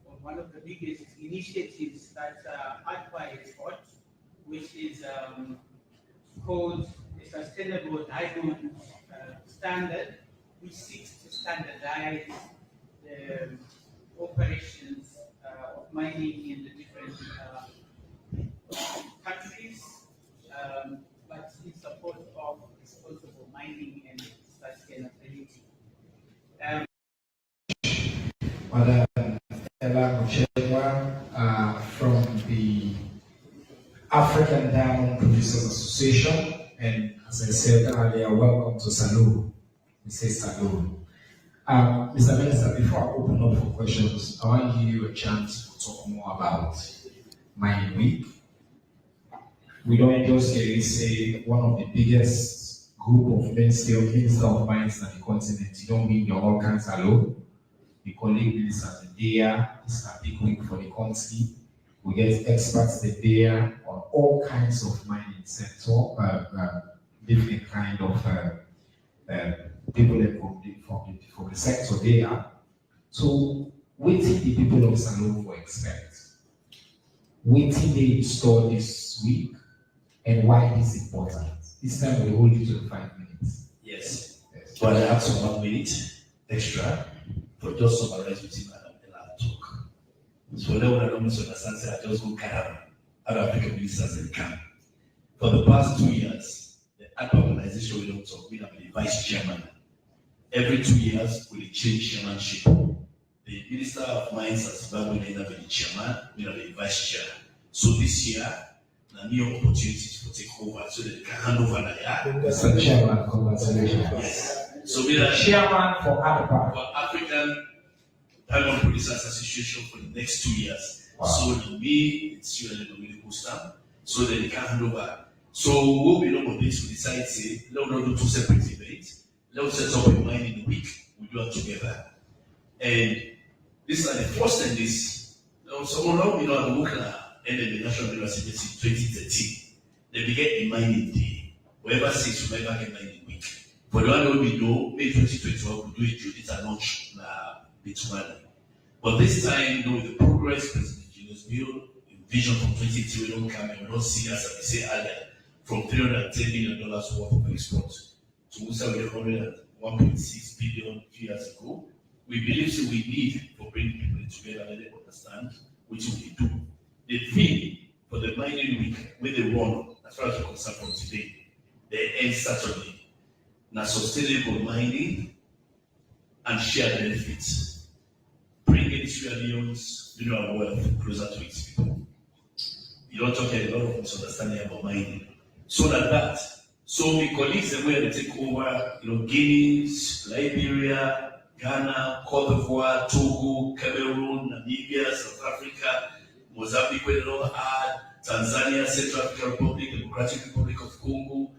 on one of the biggest initiatives that ADPA has got, which is called the Sustainable Diamond Standard, which seeks to standardize the operations of mining in the different countries, but in support of responsible mining and sustainability. Madam Ella Muchekwa from the African Diamond Producers Association, and as I said earlier, welcome to Salou. We say Salou. Mr. Minister, before I open up for questions, I want to give you a chance to talk more about Mining Week. We don't just say one of the biggest group of Minister of Mines on the continent. You don't mean your all kinds alone. The colleague ministers there, this is a big week for the country. We get experts there on all kinds of mining sector, different kind of people from the sector there. So, what did the people of Salou expect? What did they install this week, and why is it important? This time we hold you to 5 minutes. Yes. But I have some 1 minute extra for just summarize with him and I'll talk. So when I don't misunderstand, I just go carry out of African ministers and come. For the past 2 years, the ADPA organization we don't talk, we have been the vice chairman. Every 2 years, we change chairmanship. The Minister of Mines has been the chairman, we have the vice chair. So this year, a new opportunities to take over so that they can hand over the Mr. Chairman, congratulations. Yes. So we are chairman for ADPA. For African Diamond Producers Association for the next 2 years. Wow. So me, it's you and the Dominic Costa, so that they can hand over. So what we know about this, we decide say, let's not do 2 separate events. Let's set up a mining week, we do it together. And this is the first time this. Someone now we know at the Wukla ended the National University in 2013. They began a mining day. Whoever says you never get mining week. For the one that we know, May 2021 we do it at launch Bitsumana. But this time, with the progress President Julius Bill vision from 2023, we don't come and we don't see, as I say earlier, from $310 million worth of exports to $1.6 billion 2 years ago. We believe so we need for bringing people together and let them understand which we do. The theme for the mining week, when they run, as far as we're concerned from today, they end Saturday. Now, sustainable mining and shared benefits, bringing Sierra Leone's mineral wealth closer to its people. You don't talk a lot of misunderstanding about mining. So my colleagues that were to take over, Guinea, Liberia, Ghana, Cote d'Ivoire, Togo, Cameroon, Namibia, South Africa, Mozambique, we don't add, Tanzania, Central African Republic, Democratic Republic of Congo,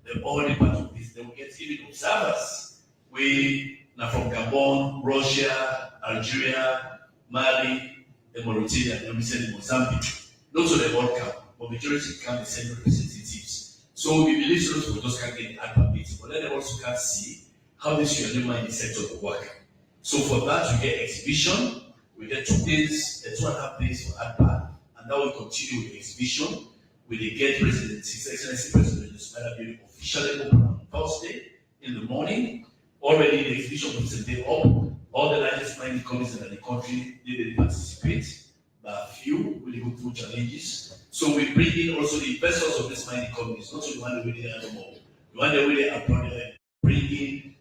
they're all a part of this. They will get even observers. We now from Gabon, Russia, Algeria, Mali, Mauritania, and we send Mozambique. Not so they all come. but majority can be send representatives. So we believe students will just can't get the ad permit, but then they also can see how this your mining sector will work. So for that, we get exhibition, we get 2 days, 2.5 days for ADPA, and that will continue with the exhibition. We will get President, His Excellency President Ismail Building officially open on Thursday in the morning. Already the exhibition was a day up. All the largest mining companies in the country did participate, but a few will go through challenges. So we bring in also the investors of these mining companies, not the one that really are more. The one that really are bring in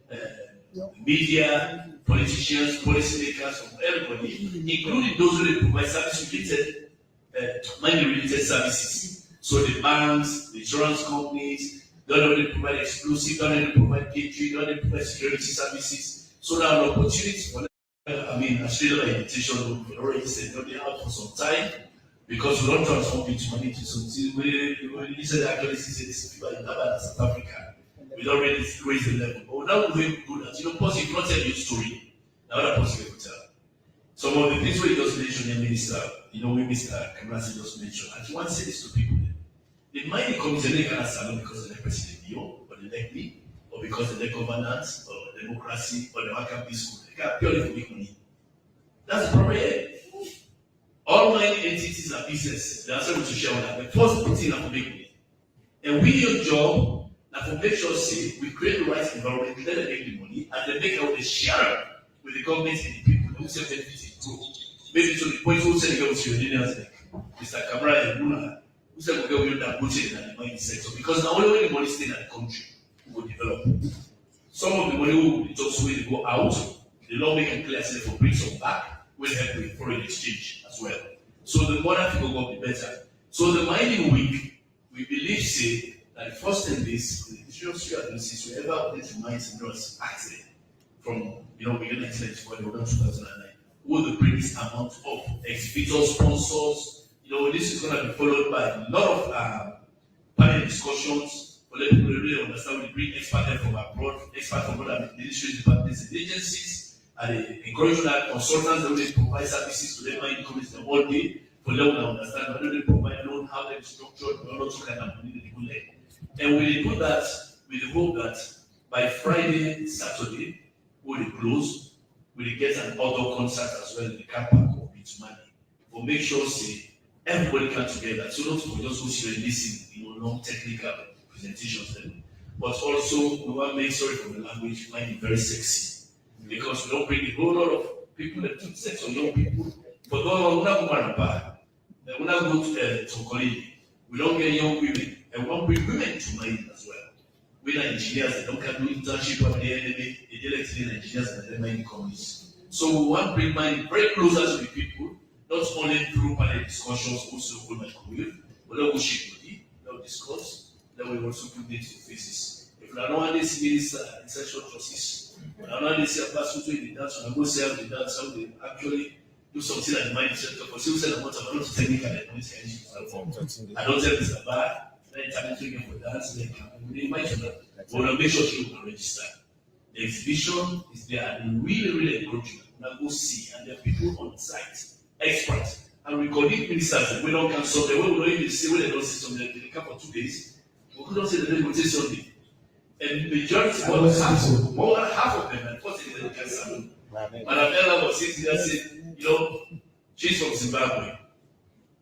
media, politicians, policymakers, from everybody, including those who provide service-related, money-related services. So the banks, the insurance companies, don't only provide exclusive, don't only provide catering, don't only provide security services. So there are opportunities for them. Australia invitation, we already said, they're out for some time because we don't transform into money to something. We said actually, this people in South Africa. We don't really raise the level. But without doing good at, plus you cannot tell your story. Now that possible to tell. Some of the things we just mentioned, Minister, we Mr. Kamrasi just mentioned, and you want to say this to people. They might be coming to the salon because of the president, or they like me, or because of the governance, or democracy, or the worker peaceful. They can purely for make money. That's the problem here. All mining entities are business. They are able to share on that. The first thing are to make money. And we, your job, now for make sure say we create the right environment, let them make the money, and then make out the share with the government and the people who say benefit grow. Maybe to the point who say the government like Mr. Kamara and Luna, who said we go that budget in the mining sector. Because now only when the money stays in the country, we will develop. Some of the money will just when they go out, the law make it clear say for bring some back, will help with foreign exchange as well. So the more that people go, the better. So the mining week, we believe say that the first 10 days, the insurance agencies will ever update the mines and just accident from beginning 1994 to 2009. Will the previous amount of exhibitors, sponsors, this is going to be followed by a lot of panel discussions for let people really understand. We bring experts from abroad, experts from other ministries, departments, and agencies, and they encourage that consultants that will provide services to their mining companies the whole day for them to understand whether they provide loan, how they're structured, and all those kind of money that they will lend. And we do that with the hope that by Friday, Saturday, we will close, we will get an outdoor concert as well in the car park of Beach Money. We'll make sure say everybody come together. So not for just go see and listen, long technical presentations then. But also we want to make sorry for the language, find it very sexy. Because we don't bring a whole lot of people that do sex on young people. But we're not going to we're not going to college. We don't get young women. And we want to bring women to mining as well. We are engineers that don't can do internship of the enemy, they elected engineers and the mining companies. So we want to bring mining very closer to the people, not only through panel discussions, also through my career, but then we ship body, they'll discuss, then we also put it to faces. If we are not this minister in sexual justice, we are not this person to the dance, we go sell the dance, how they actually do something like the mining sector. For civil set amount of a lot of technical and police engine. I don't tell Mr. Bar. Then for dance, they invite you. We want to make sure you can register. The exhibition is there, and really encourage you. Now go see, and there are people on site, experts, and we coordinate ministers. We don't cancel the way we don't even say when they don't see something. They come for 2 days. We couldn't say that they will say something. And majority, more than half of them, unfortunately, they cancel. Madam Ella was sitting there saying, she's from Zimbabwe.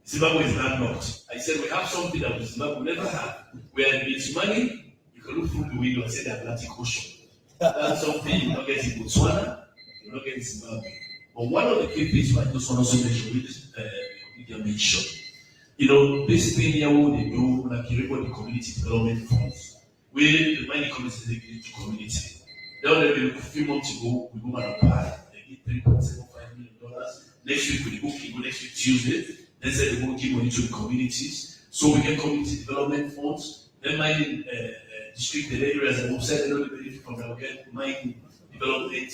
Zimbabwe is landlocked. I said, we have something that Zimbabwe never had. Where it's money, you can look through the window and see the Atlantic Ocean. That's something you don't get in Botswana, you don't get in Zimbabwe. But one of the key things I just want to also mention, we mentioned, this thing here, what they do, like the community development funds. We, the mining community, they give to community. Then a few months ago, we go and apply. They give $3.75 million. Next week, we go next week, Tuesday. They said they will give money to the communities. So we get community development funds. Then mining district areas that will say they don't benefit from that. We get mining development,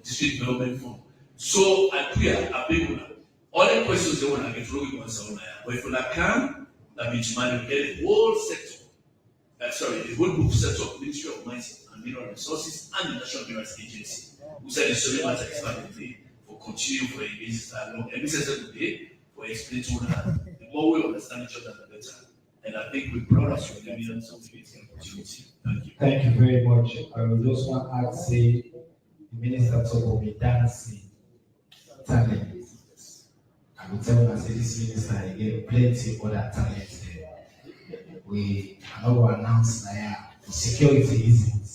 district development fund. So I clear a big one. All the questions they want to get through, we want to but if we can, that means money, we get the whole sector. The whole group sector of Ministry of Mines and Mineral Resources and the National Minerals Agency. Who said the story matter expanded today for continue for a business along. And this is today for explain to that the more we understand each other better. And I think with brothers from the million opportunity. Thank you. Thank you very much. I would just want to add, say, the minister talk about the dancing talent. I will tell you, say this minister, he get plenty of other talents there. We are not going to announce that security isn't.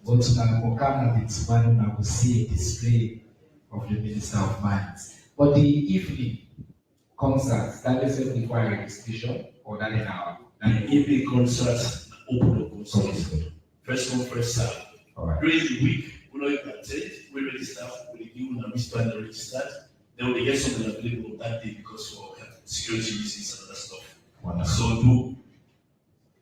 But to Kokana, it's one I will see a display of the Minister of Mines. But the evening concert, that doesn't require registration or that in our. And evening concert, open concert. First come, first serve. Right. During the week, we know you can attend, we register, we give them a wristband registered. Then we get something available that day because for security reasons and other stuff. Wonderful. So do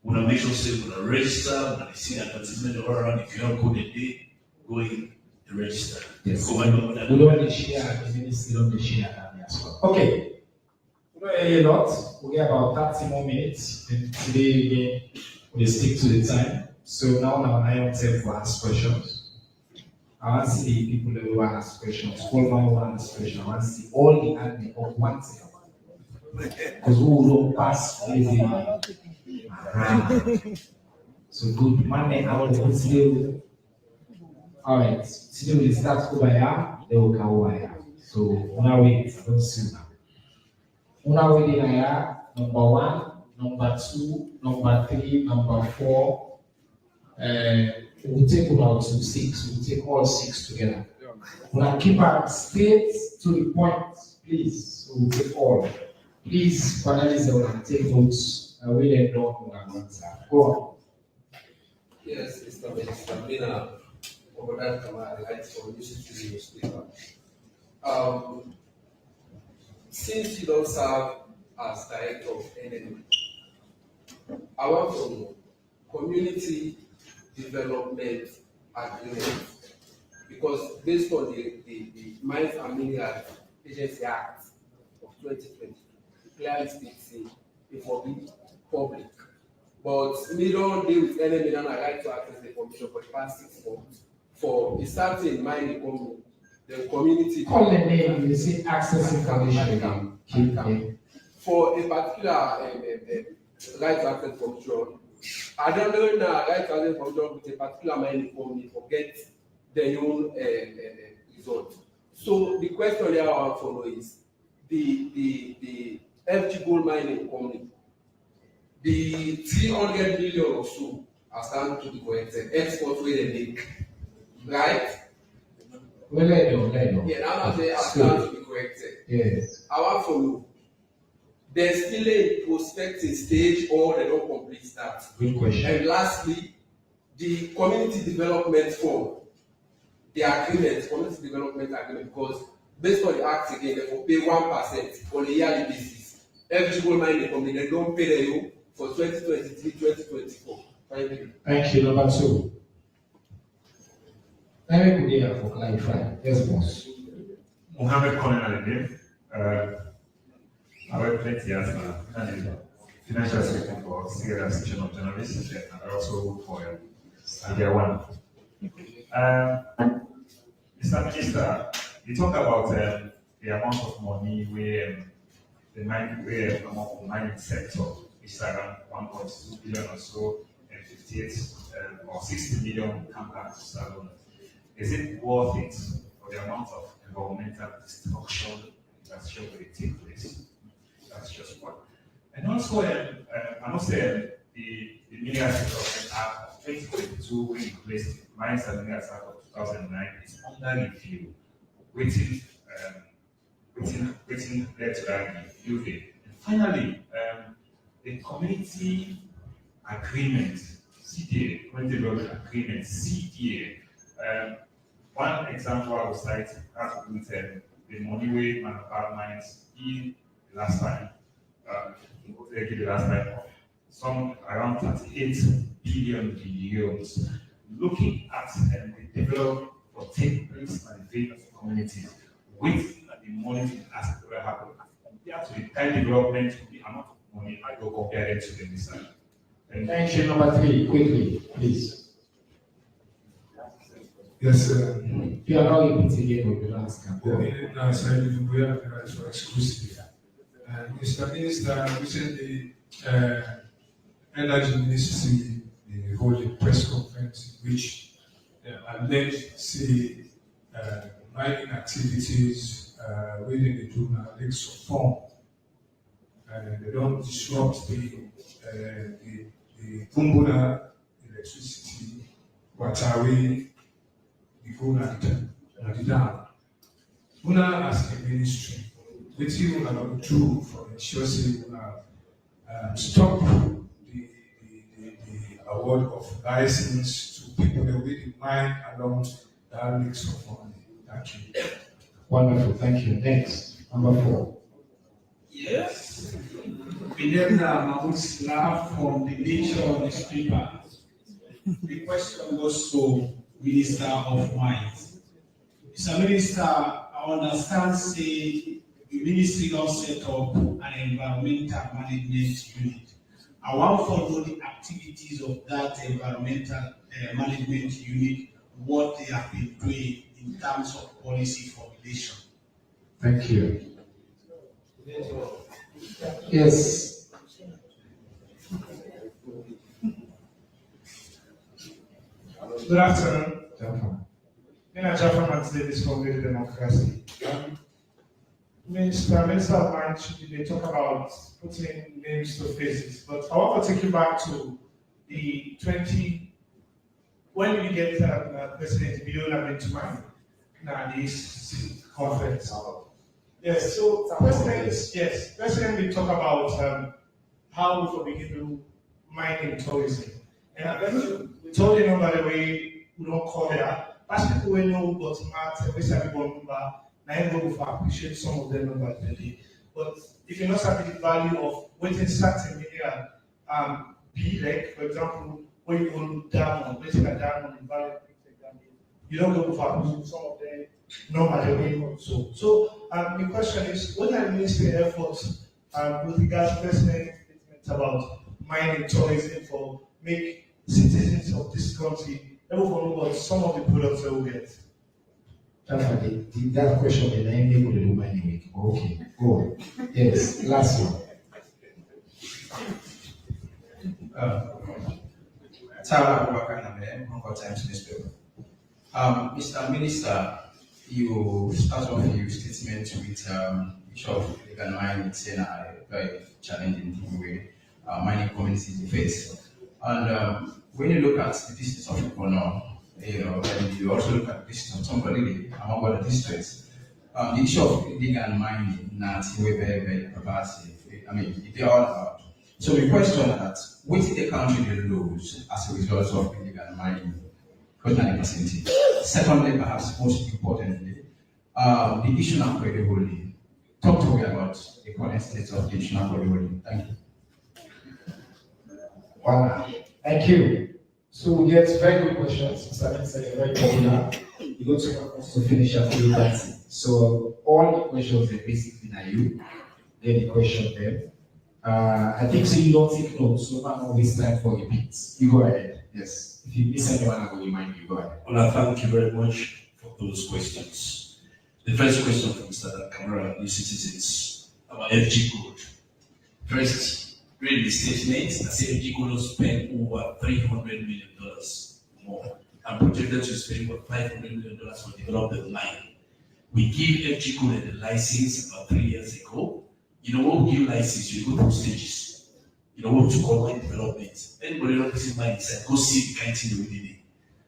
we want to make sure say we want to register, when they see the advertisement all around the QR code the day, go in and register. Yes. Go on, We don't share, the ministry don't share that as well. Okay. We don't hear a lot. We get about 30 more minutes. And today again, we stick to the time. So now I want to ask questions. I want to see the people that will ask questions. All my will ask questions. I want to see all the admin of one second. Because we will pass easy. So good morning. I want to still. All right. Today we start over here. They will come over here. So now wait. Don't see now. Now wait in here. Number 1, number 2, number 3, number 4. We'll take about 6. We'll take all 6 together. We'll keep our straight to the point, please. So we'll take all. Please, panelists, will take notes. I really don't know what answer. Go on. Yes, Mr. Minister, over that I'd like to use it to the newspaper. Since you don't serve as director of NNA, I want to know community development agreement, because based on the Mines and Minerals Agency Act of 2020, it clearly states it will be public. But we don't deal with any million I like to access the information for the past 6 months. For a certain mining company, the community. Call the name, you see access information. For a particular right to access information, I don't know now right to access information with a particular mining company forget their own result. So the question here I want to know is the FG Gold Mining Company, the 300 million or so are starting to be collected, export where they make, right? Well, let know. Yeah, now they are starting to be corrected. Yes. I want to know, there's still a prospecting stage or they don't complete that? Good question. And lastly, the community development fund, the agreement, community development agreement, because based on the act again, they will pay 1% on a yearly basis. Every gold mining company, they don't pay you for 2023, 2024. Thank you. Thank you. Number 2. Let me put here for clarify. Yes, boss. Mohammed Conan Alinde. I work plenty as a financial secretary for Sierra Association of Journalists, and I also work for Media One. Mr. Minister, you talk about the amount of money where the mining sector is around 1.2 billion or so, and 58 or 60 million campus alone. Is it worth it for the amount of environmental destruction that's sure will take place? That's just one. And also, I must say, the Minerals Development Act of 2022, when it placed Mines and Minerals Act of 2009, is under review, waiting there to that review date. And finally, the community agreement, CDA, community development agreement, CDA. One example I will cite has to do with the money we manufactured mines in last time, some around 38 billion euros. Looking at the development for taking place in the various communities with the money as it will happen, compared to the time development, the amount of money, I will compare it to the design. Thank you. Number 3, quickly, please. Yes, sir. You are not able to get what the last campaign. No, so we are exclusive. Mr. Minister, recently, Energy Ministry hold a press conference in which alleged say mining activities within the Duna lakes of form. They don't disrupt the Kumbuna electricity, Watawi, the Guna and the dam. Una as a ministry, which you will do for ensure say stop the award of license to people that will mine along that lakes of form. Thank you. Wonderful, thank you. Next, number 4. Yes. Pineda Mahmoud Salah from the Nature newspaper. The question goes to Minister of Mines. Mr. Minister, I understand say the ministry now set up an environmental management unit. I want to follow the activities of that environmental management unit, what they have been doing in terms of policy formulation. Thank you. Yes. Good afternoon. Jaffa. Jaffa Davis from Real Democracy. Minister of Mines, they talk about putting names to faces, but I want to take you back to the when we get President Biola into mind now this conference. Yes, so President will talk about how we will begin to mining tourism. And we told you by the way we don't call that. Past people will know what matter, we say one number, now go for appreciate some of them number today. But if you not have the value of waiting certain media be like, for example, when you go down, waiting a down in value, you don't go for appreciate some of them number the way also. So the question is, what are the ministry efforts with regards to President's statement about mining tourism for make citizens of this country able to know about some of the products they will get? That question the name able to do mining week. Okay, go. Yes, last one. Mr. Minister, you start off your statement with issue of illegal mining, saying a very challenging way mining communities face. And when you look at the distance of Komon-Tok, and you also look at the distance of somebody among other districts, the issue of illegal mining not very, very pervasive. I mean, they all about. So we question that what did the country lose as a result of illegal mining? 90%. Secondly, perhaps most importantly, the issue of credibility. Talk to me about the current state of the issue of credibility. Thank you. Wow, thank you. So we get very good questions. Mr. Minister, you're very popular. You go to finish at 3:30. So all the questions are basically now you. Then the question there. I think so you don't take notes, so not always time for repeats. You go ahead. Yes. If you miss anyone, I will remind you. Go ahead. Well, thank you very much for those questions. The first question from Mr. Kamara and the citizens about FG Gold. First, read the statement that says FG Gold will spend over $300 million more and projected to spend over $500 million for development of the mine. We give FG Gold the license about 3 years ago. You know what we give license, you go through stages. You know what to call mine development. Anybody not visit mine inside, go see the kind of thing they did.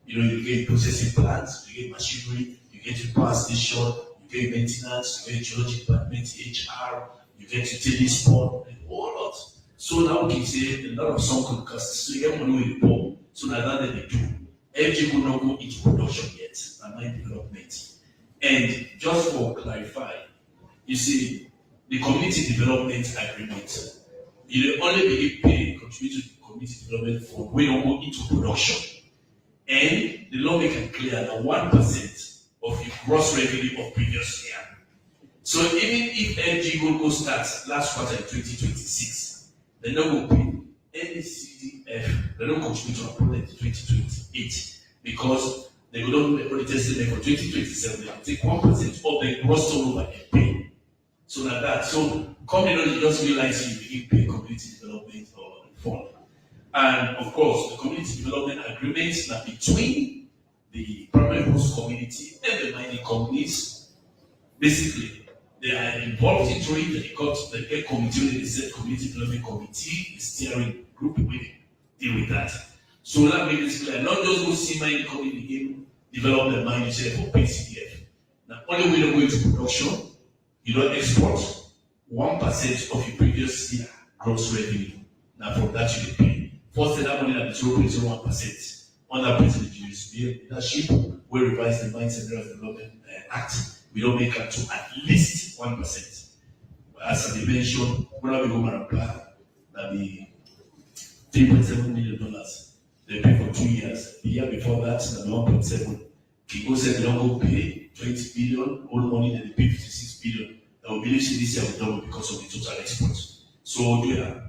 You know, you get processing plants, you get machinery, you get your power station, you get maintenance, you get geology department, HR, you get utility sport, and a whole lot. So now we can say a lot of sunk costs. So you get money with the poor. So that's that they do. FG will not go into production yet, and mine development. And just for clarify, you see, the community development agreement, you only be paid contribute to the community development fund when you go into production. And the law make it clear that 1% of your gross revenue of previous year. So even if FG will start last quarter in 2026, they're not going to pay any CDF, they're not contribute to a project in 2028 because they will not do the audit estimate for 2027, they will take 1% of the gross turnover and pay. So like that. So Company don't just realize you pay community development or fund. And of course, the community development agreements are between the primary host community and the mining companies. Basically, they are involved into it. They got the Get committee, the said community development committee, the steering group will deal with that. So that makes it clear. Not just go see mining company begin develop the mining share for PCDF. Now, only way to go into production, you don't export 1% of your previous year gross revenue. Now, from that you pay. First, that money at 0.01%. Under President GSB leadership, we revise the Mines and Minerals Development Act. We don't make it to at least 1%. As I mentioned, when we go and apply, that be $3.7 million. They pay for 2 years. The year before that, that be 1.7. People said they don't go pay 20 billion, all money, then they pay 56 billion. I believe this year will double because of the total export. So yeah,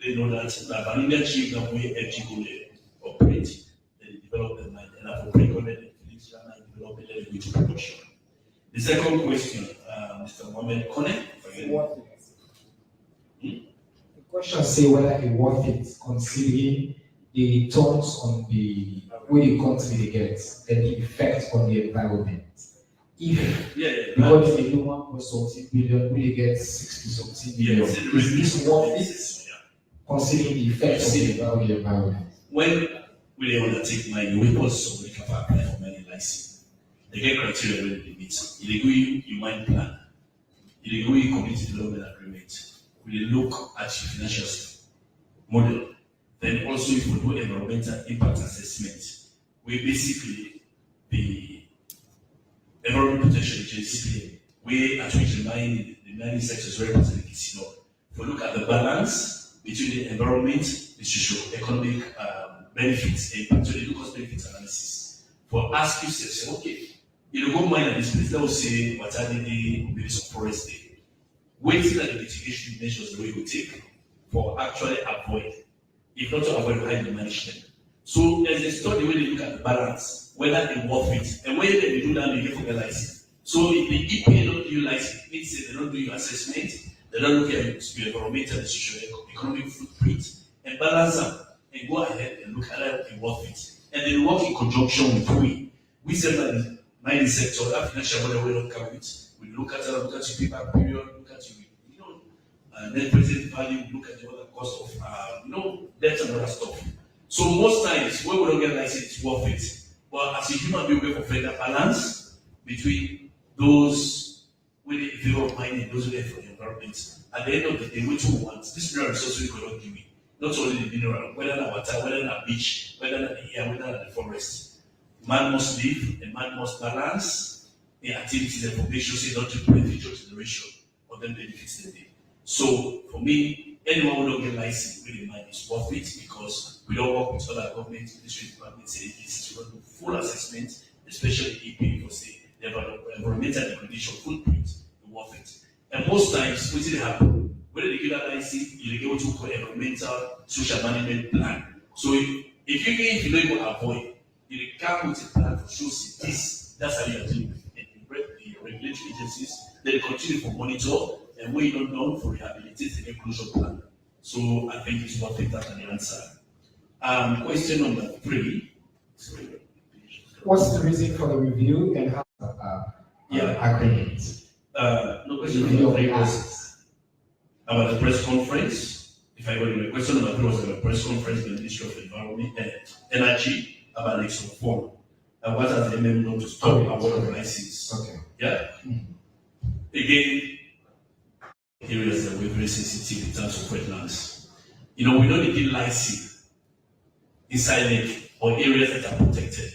they know that the vanilla chip that we FG operate, they develop the mine, and for pre-connect and develop it, then go to production. The second question, Mr. Mohamed Kone. The question say whether it worth it considering the returns on the way the country gets and the effect on the environment. If because they do 1.something billion, we get 60 something billion. Is this worth it considering the effect on the environment? When we undertake mining, we also somebody can apply for mining license. They get criteria when they meet. If they go you mine plan, if they go you community development agreement, we look at your financial model. Then also if we do environmental impact assessment, we basically the environment protection agency, we at which the mining sector is represented. If we look at the balance between the environment, the socio-economic benefits, and so they do cost benefits analysis. For ask yourself, okay, you go mine at this place, let's say what are the maybe some forest day. Waiting at the mitigation measures the way we take for actually avoid, if not to avoid high management. So there's a study where they look at the balance, whether it's worth it, and when they do that, they get for the license. So if the EPA don't do your license, it means they don't do your assessment, they don't look at your environmental and socio-economic footprint, and balance up, and go ahead and look at it and worth it. And then work in conjunction with we said that the mining sector, that financial model we don't come with. We look at it, look at your paper period, look at your net present value, look at the other cost of debt and other stuff. So most times when we don't get license, it's worth it. But as a human being, we have to find a balance between those with the view of mining, those with for the environment. At the end of the day, which we want, this mineral resource we cannot give it. Not only the mineral, whether the water, whether the beach, whether the air, whether the forest. Man must live, and man must balance the activities and population, so not to prevent future generation or them benefits the day. So for me, anyone who don't get license really mind is worth it because we don't work with other government ministry departments and agencies to do full assessment, especially EP for say the environmental degradation footprint is worth it. And most times, what did happen? When they get a license, you get what we call environmental social management plan. So if you don't even avoid, you come with a plan for show this, that's how you are doing it. And the regulatory agencies, they continue to monitor and when you don't know for rehabilitate the closure plan. So I think it's worth it, that's the answer. Question number 3. Sorry. What's the reason for the review and how agreement? No, question number 3 was about the press conference. If I got it, question number 3 was about the press conference with the Ministry of Environment and Energy about the Exxon form. And what has the MM done to stop award of license? Okay. Yeah. Again, areas that we're very sensitive in terms of wetlands. We don't need license inside lake or areas that are protected.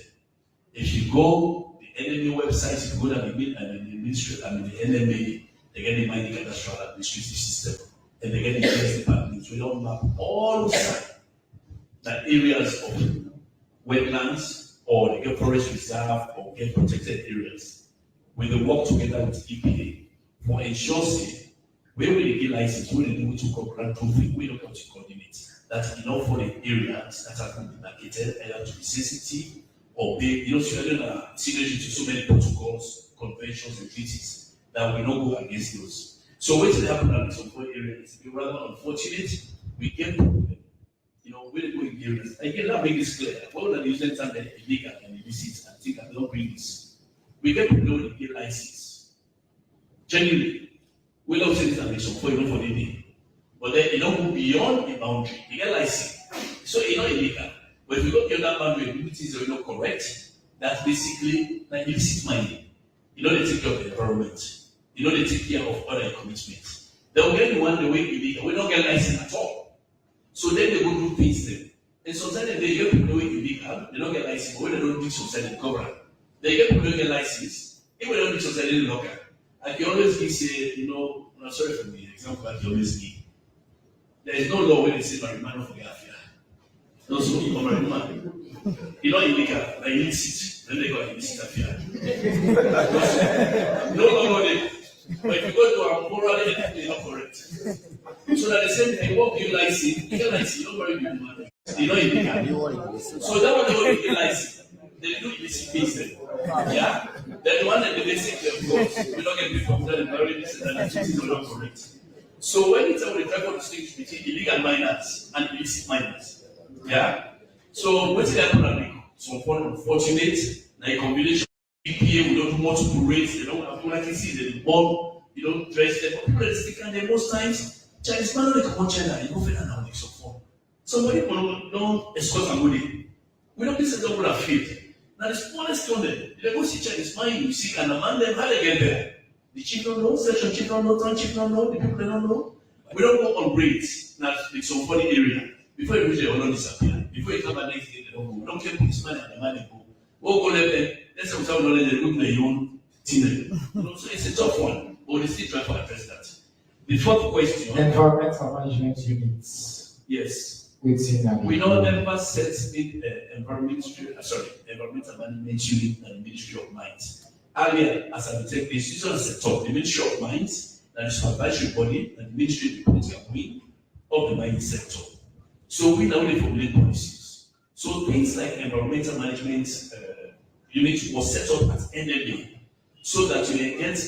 If you go the NMA website, if you go to the ministry, the NMA, they get the mining cadastral administrative system, and they get the forest department. We don't map all the areas of wetlands or they get forest reserve or get protected areas. When they work together with EPA for ensuring where we get license, we do to call grant proofing, we don't have to coordinate. That's enough for the areas that have been demarcated either to be sensitive or big. So you're going to signatory to so many protocols, conventions, and treaties that we don't go against those. So what happened in some point area is rather unfortunate. We get problem. We're going areas. Again, let me make this clear. What would the using something illegal and illicit and think I don't bring this? We get people with get license. Genuinely, we don't say this and some point for the day. But then you don't go beyond the boundary. You get license. So it's not illegal. But if you go beyond that boundary and do things that are not correct, that's basically like illicit mining. They take care of the environment. They take care of other commitments. They will get the one the way illegal. We don't get license at all. So then they go do things then. And sometimes they get people the way illegal, they don't get license, but when they don't do something, they cover up. They get people who get license, if we don't do something, they lock up. I can always give say, I'm sorry for the example I can always give. There is no law where they say marijuana for Gafia. No, so marijuana. Illegal, like illicit. Then they got illicit affair. No law there. But if you go to our moral, they are correct. So that the same thing, what you license, you get license, you don't worry about money. Illegal. So that one they will get license. They do illicit things then. Yeah? Then the one that they say, of course, we don't get before that environment and activities are not correct. So when it's about the type of distinction between illegal miners and illicit miners, yeah? So what's the happen? Some form of unfortunate, like combination EPA, we don't do multiple rates, they don't have practices, they bomb, you don't dress them, but people are stick and then most times, Chinese man don't come on China, you go for that now, like so forth. Somebody don't escort and go there. We don't listen to people faith. Now the smallest one there, they go see Chinese man, you see, and the man them, how they get there? The chief don't know, section chief don't know, town chief don't know, the people they don't know. We don't go on rates, now it's some funny area. Before you reach there, will not disappear. Before you come back next day, they don't go. We don't care policeman and the man they go. We'll go let them, let's say without knowledge, they look like your own team. So it's a tough one, but we still try to address that. The fourth question. Environmental management units. Yes. We know never set environmental management unit and the Ministry of Mines. Earlier, as I take the institution set up, the Ministry of Mines, and the supervisory body, and the Ministry of the political wing of the mining sector. So we now formulate policies. So things like environmental management unit was set up at NLA so that you can get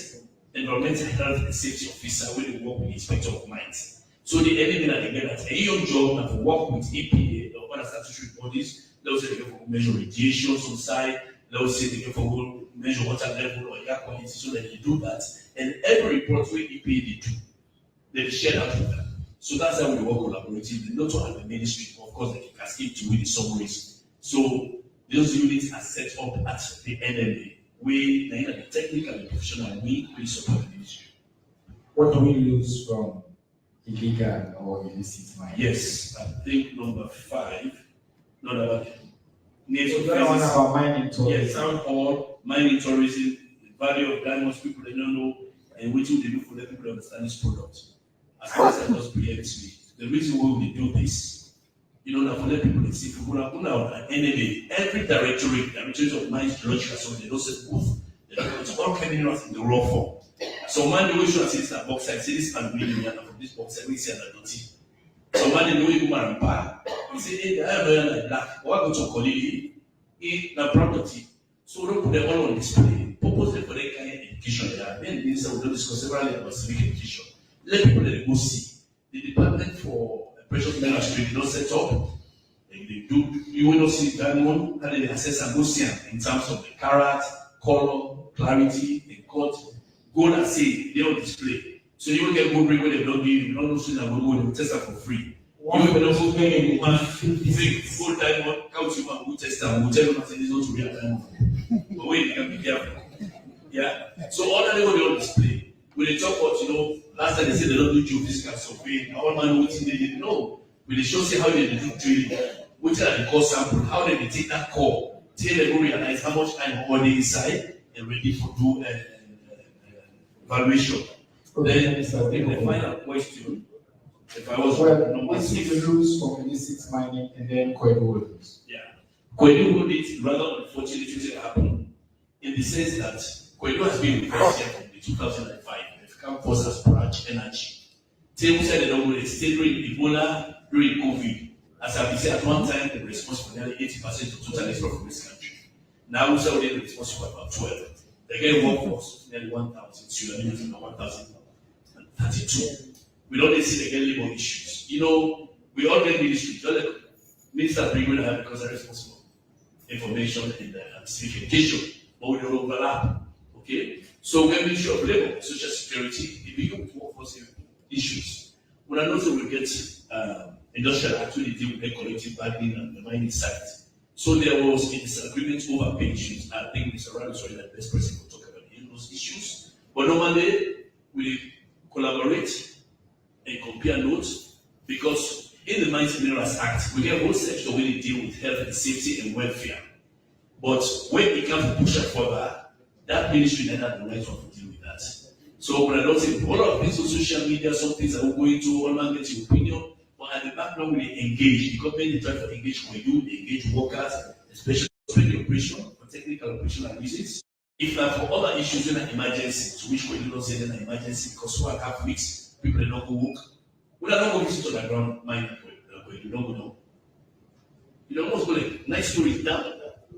environmental health and safety officer when they work with the inspector of mines. So the NLA that they get at a job and to work with EPA or other statutory bodies, they'll say they can measure radiation on site, they'll say they can measure water level or air quality, so that they do that. And every report where EPA they do, they share that with them. So that's how we work collaboratively, not only the ministry, but of course they can cascade to win the summaries. So those units are set up at the NLA. We, the technical and professional, we support the ministry. What do we lose from illegal or illicit mining? Yes, I think number 5, not about native mining tourism. Yes, sound hall, mining tourism, the value of diamonds, people they don't know, and what do they do for the people to understand this product. As far as I just preemptively, the reason why we do this, that for the people to see, if we put out an enemy, every directorate of mines, geological, so they don't say both. They don't put all minerals in the raw form. So man, the way you see this box, I see this aluminium, and from this box, we see another tea. So man, the way you man and bar, he say, hey, I have like black. Or I go to Collie, the property. So we don't put them all on display. Purposely for that kind of education there. Then we don't discuss severally about civic education. Let people let go see. The Department for Precious Minerals Trade don't set up. They do. You will not see diamond. How they assess and go see in terms of the carat, color, clarity, and cut. Gold and say they don't display. So you will get gold ring where they don't give you. You don't know so that gold. They will test that for free. You will also pay gold diamond. Count you and go test that. We'll tell you that this is not real diamond. But wait, you can be careful. Yeah. So all that they will display. When they talk about, last time they said they don't do geophysical survey, all man what they didn't know. When they show how they do drilling, what are the core sample, how they take that core, till they go realize how much iron ore they inside and ready for do evaluation. Then the final question, if I was number 6, the rules for illicit mining and then Kwedu holdings. Yeah. Kwedu holdings rather unfortunate things that happen in the sense that Kwedu has been reversed here from the 2005. They've come forth as branch energy. Table said they don't go to state during Ebola, during COVID. As I've said at one time, they were responsible for nearly 80% of total export from this country. Now we say they're responsible for about 12. They get workforce nearly 1,000. So you're limiting 1,000 32. We don't see the labor issues. You know, we all get ministry. Just like Minister Brigham have because they're responsible information and specification, but we don't overlap. Okay? So when Ministry of Labor, Social Security, the big workforce issues. When I know that we get industrial actually deal with the collective bargaining and the mining side. So there was a disagreement over pensions. I think Mr. Ryan is the best person to talk about those issues. But normally we collaborate and compare notes because in the Mines and Minerals Act, we get a whole section where they deal with health and safety and welfare. But when it comes to push it further, that ministry then had the right one to deal with that. So when I don't say a lot of things on social media, some things I will go into, all man get your opinion, but at the background we engage. The government they try to engage for you, they engage workers, especially the operation, for technical operational reasons. If not for other issues in an emergency, to which we do not say in an emergency, because we have weeks, people are not go work. We are not going to visit on the ground, mine, you don't go down. You don't almost go like, nice stories down.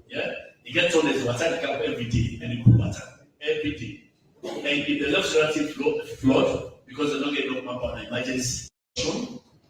Yeah? You get told there's water camp every day, and you put water every day. And if the left relative flood, because they don't get enough manpower on emergency,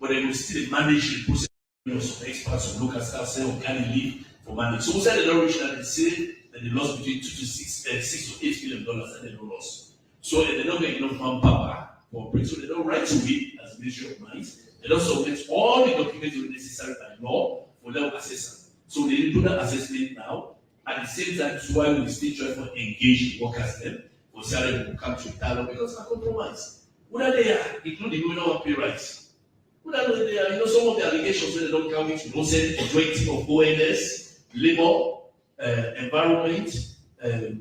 but they will still manage the process of experts who look at staff, say, can you leave for money? So we said they don't reach that, they say that they lost between $6 to $8 million and they don't lost. So they don't get enough manpower for operation, so they don't write to it as Ministry of Mines. They don't submit all the documents necessary by law for their assessment. So they do that assessment now. At the same time, that's why we still try to engage the workers then. For salary will come to a dialogue because it's a compromise. What are they are, including women on pay rights? What are they are? You know, some of the allegations when they don't come into, don't send a joint team of ONS, labor, environment,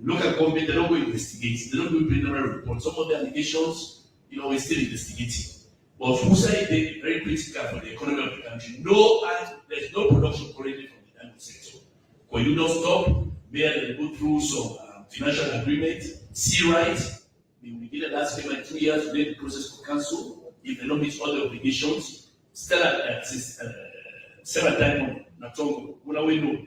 local government, they don't go investigate, they don't go preliminary report. Some of the allegations, you know, we're still investigating. But Fusa is very critical for the economy of the country. There's no production currently from the diamond sector. When you don't stop, they go through some financial agreement, see right. We did the last payment 2 years, we did the process for cancel. If they don't meet all the obligations, Stella Diamond, Natongo, what we know?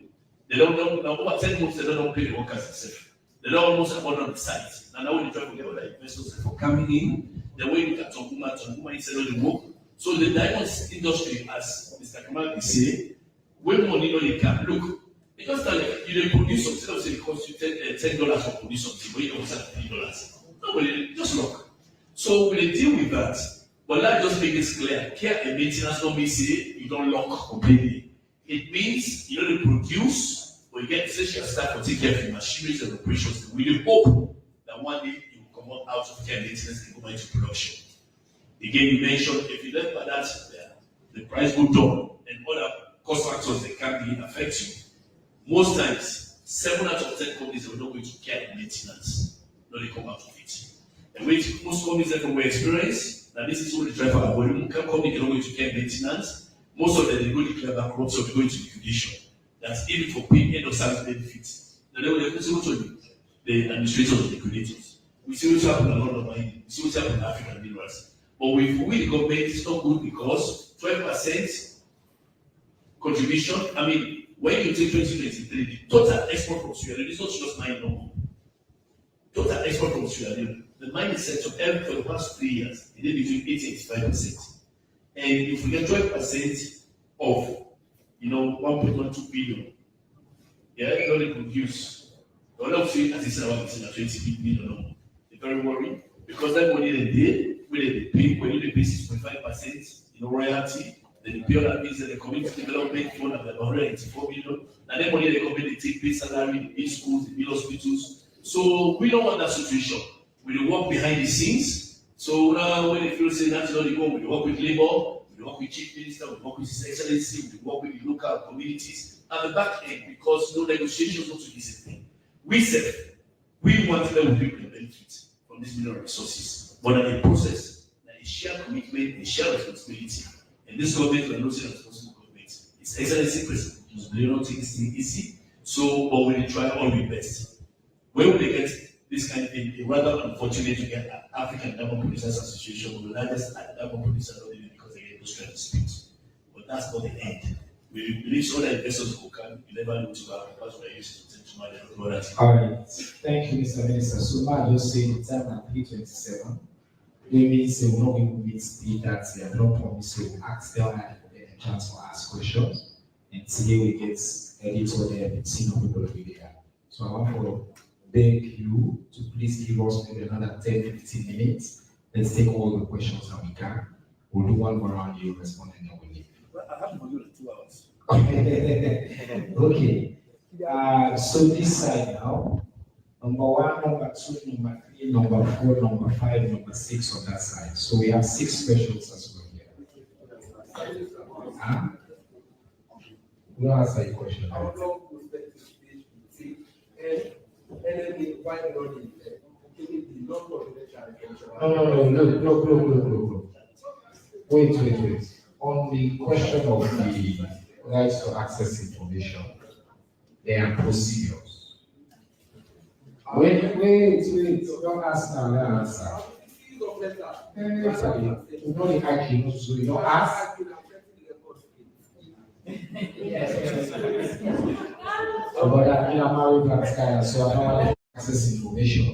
They don't know, now over 10 months, they don't pay the workers themselves. They don't almost abandon the site. And now we try to get all the investors for coming in, the way we can Tonguma instead of the work. So the diamond industry, as Mr. Kamal is saying, when money no they can look, because like you produce something, say it costs you $10 for produce something, but you don't sell $3. Nobody just look. So we deal with that. But that just make it clear. Care and maintenance don't mean say you don't lock completely. It means you know to produce, or you get essential staff to take care of your machineries and operations. We hope that one day you will come out of care and maintenance and go into production. Again, you mentioned if you left by that, the price go down and other cost factors that can be affect you. Most times, 7 out of 10 companies are not going to care and maintenance. No, they come out of it. And which most companies that we experience, now this is what the driver are volume company cannot go to care and maintenance. Most of them they go declare bankruptcy or they go into liquidation. That's even for paying end of service benefits. Now they will also go to the administrators of the liquidators. We see what's happening in a lot of mining, we see what's happening in African minerals. But we the government is not good because 12% contribution, I mean, when you take 2023, the total export from Sierra Leone is not just mining no more. Total export from Sierra Leone, the mining sector for the past 3 years, it did between 80 and 85%. And if we get 12% of, 1.12 billion, yeah, it only produce. The other thing, as I said, about 20 billion no more. They're very worried because that money they did, when they pay 6.5%, royalty. Then the pay other means that the community development fund of about 184 million. And then money they come in, they take pay salary, they build schools, they build hospitals. So we don't want that situation. We work behind the scenes. So now when they feel say naturally go, we work with labor, we work with chief minister, we work with his excellency, we work with the local communities at the back end because no negotiations not to this thing. We said we want them to reap the benefit from these mineral resources, but in the process, there is shared commitment, a shared responsibility. And this government will not say responsible government. His excellency president will not take this thing easy. So, but we will try all the best. When we get this kind of thing, it's rather unfortunate to get an African Diamond Producers Association, the largest diamond producer because they get those kind of disputes. But that's not the end. We believe so that investors will come, you never know to our because we're used to take money and all right. Thank you, Mr. Minister. So now just say the time at 3:27. We mean say we're not going to meet that we don't promise to ask them and get a chance to ask questions. And today we get editor there and senior people will be there. So I want to beg you to please give us maybe another 10-15 minutes. Let's take all the questions that we can. We'll do one more round, you respond, and then we'll leave. Well, I have to do it 2 hours. Okay. So this side now, number 1, number 2, number 3, number 4, number 5, number 6 on that side. So we have 6 questions as well here. Huh? You don't answer your question. How long will that take? And why not the non-confidential information? No. Wait. On the question of the rights to access information, there are procedures. Wait, don't ask now, let answer. You know the hacking, so you don't ask. But I'm married black guy, so I don't want to access information.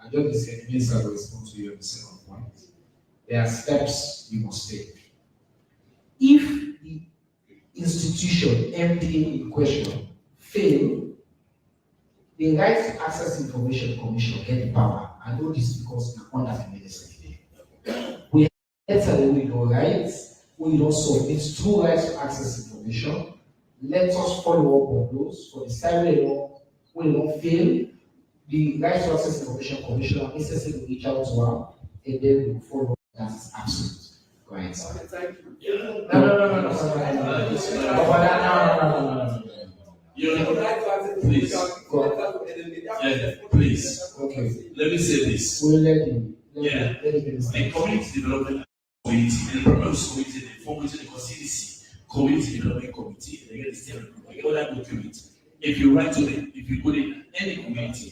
I just said, means I will respond to you on the second point. There are steps you must take. If the institution, MPA in question, fail, the Right to Access Information Commission get the power. I know this because I'm under the ministry. We enter the window rights, we don't submit 2 rights to access information. Let us follow up on those. For the Cyber law, we don't fail. The Right to Access Information Commissioner necessarily reach out to her, and then we follow up. That is absolute. Right. No. Please. Please. Okay. Let me say this. We'll let him. The community development committee, the problems committee, the form the CDC, community development committee, they get the steering group, they get all that document. If you write to them, if you put in any community,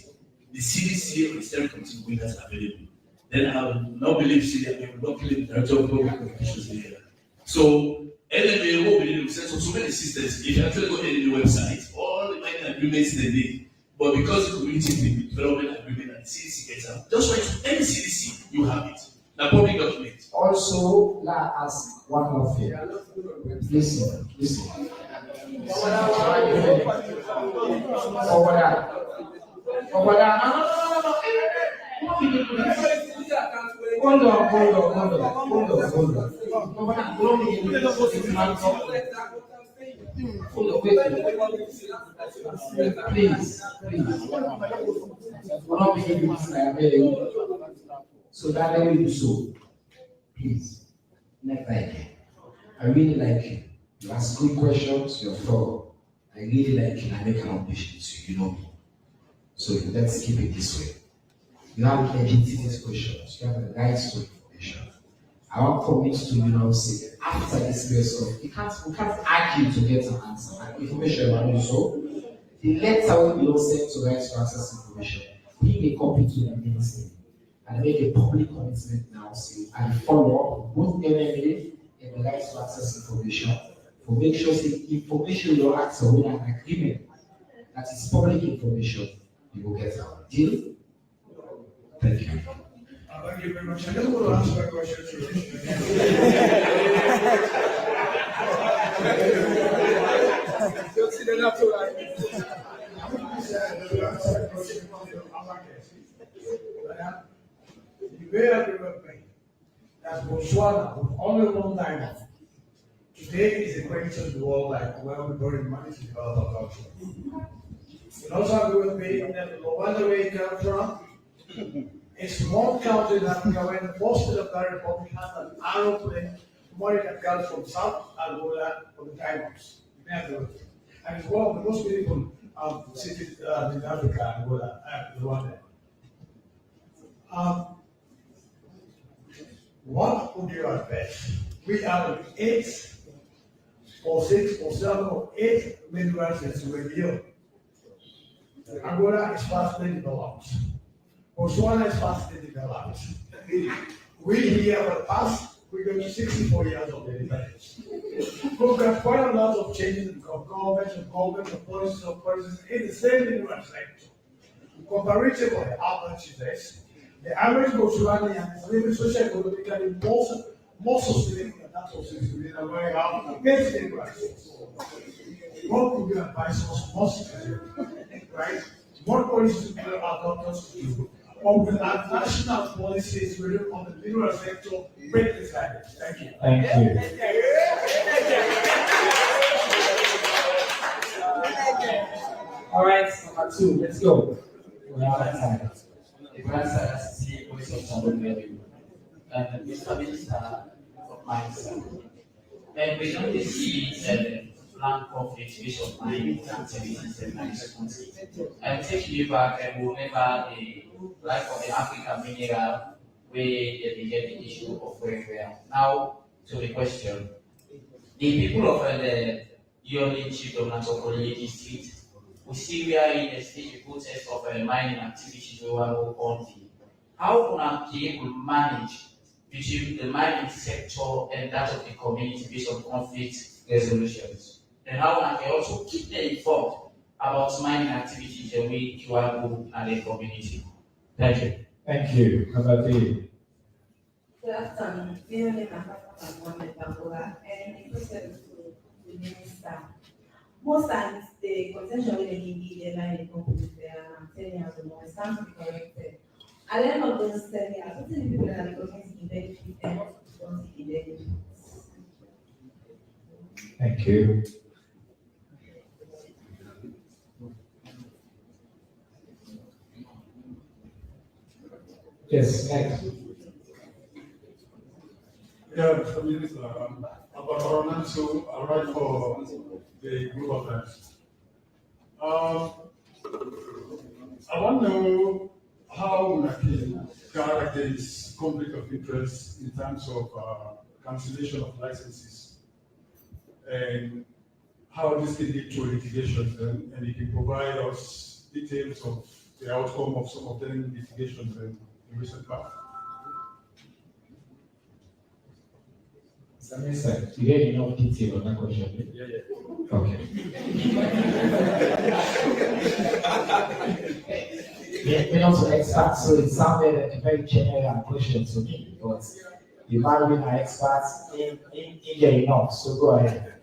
the CDC or the steering committee will be available. Then I will not believe CDC will not play the director of global communications here. So LMA will be so many systems. If you actually go to any website, all the mining agreements they need, but because the community development agreement and the CDC gets out, just write to any CDC, you have it. Now public document. Also, let us one more thing. Listen. Over that. No. Hold on. Please. We're not beginning this so that way you so. Please. Never again. I really like you. You ask good questions, you're thorough. I really like you and I make an ambition to you know me. So let's keep it this way. You have legitimate questions, you have the rights to information. I want communities to say after this person, we can't argue to get an answer. And information about you so the letter will be sent to rights to access information. Bring a copy to the ministry and make a public commitment now, and follow up both NMA and the rights to access information to make sure the information you ask with an agreement that is public information, you will get out. Deal? Thank you. Thank you very much. I just want to answer that question the way I remember that Botswana with only one diamond today is the greatest in the world, like where we borrowing money to develop our culture. You also agree with me that Rwanda where it comes from, it's one country in Africa where most of the Republic has an aeroplane money that comes from South Angola for the diamonds. And it's one of the most beautiful cities in Africa, Angola, Rwanda. What would you advise? We have 8 or 6 or 7 or 8 universities in Rio. Angola is fastly developed. Botswana is fastly developed. We here for the past, we're going to 64 years of independence. We've got quite a lot of changes in government, of policies in the same university. Comparatively, how much is this? The average Botswanian is living socio-economically more sustainable than that of Switzerland, where you have amazing prices. What could you advise us more security, right? What policies do our doctors to do? Or will our national policies really on the mineral sector break this habit? Thank you. Thank you. All right, number 2, let's go. We have time. The grandson see voice of somebody. And Mr. Minister of Mines. And we don't see land conflict based on mining activities and mining country. And take you back and we'll remember the life of the African mineral where they get the issue of where we are. Now to the question. The people of the Yoni Chief Government of Kolili District, we see we are in a stage of protest of mining activities over country. How can we manage between the mining sector and that of the community based on conflict resolutions? And how can we also keep them informed about mining activities and we QRO and the community? Thank you. Thank you. How about you? Good afternoon. My name is Mohamed Bambola, and the question to the minister. Most times, the contention when they give the line the companies, they are 10 years or more, it stands to be corrected. At the end of those 10 years, what is the people that are going to benefit and what don't see the benefits? Thank you. Yes, next. Yeah, Mr. Minister, about Corona, so I write for the group of friends. I want to know how we can guard against conflict of interest in terms of cancellation of licenses and how this can lead to litigations, and you can provide us details of the outcome of some of them litigations in recent past. Mr. Minister, you get enough detail on that question? Yeah. Okay. We're not experts, so it sounded a very general question to me, but you might be an expert in India enough, so go ahead.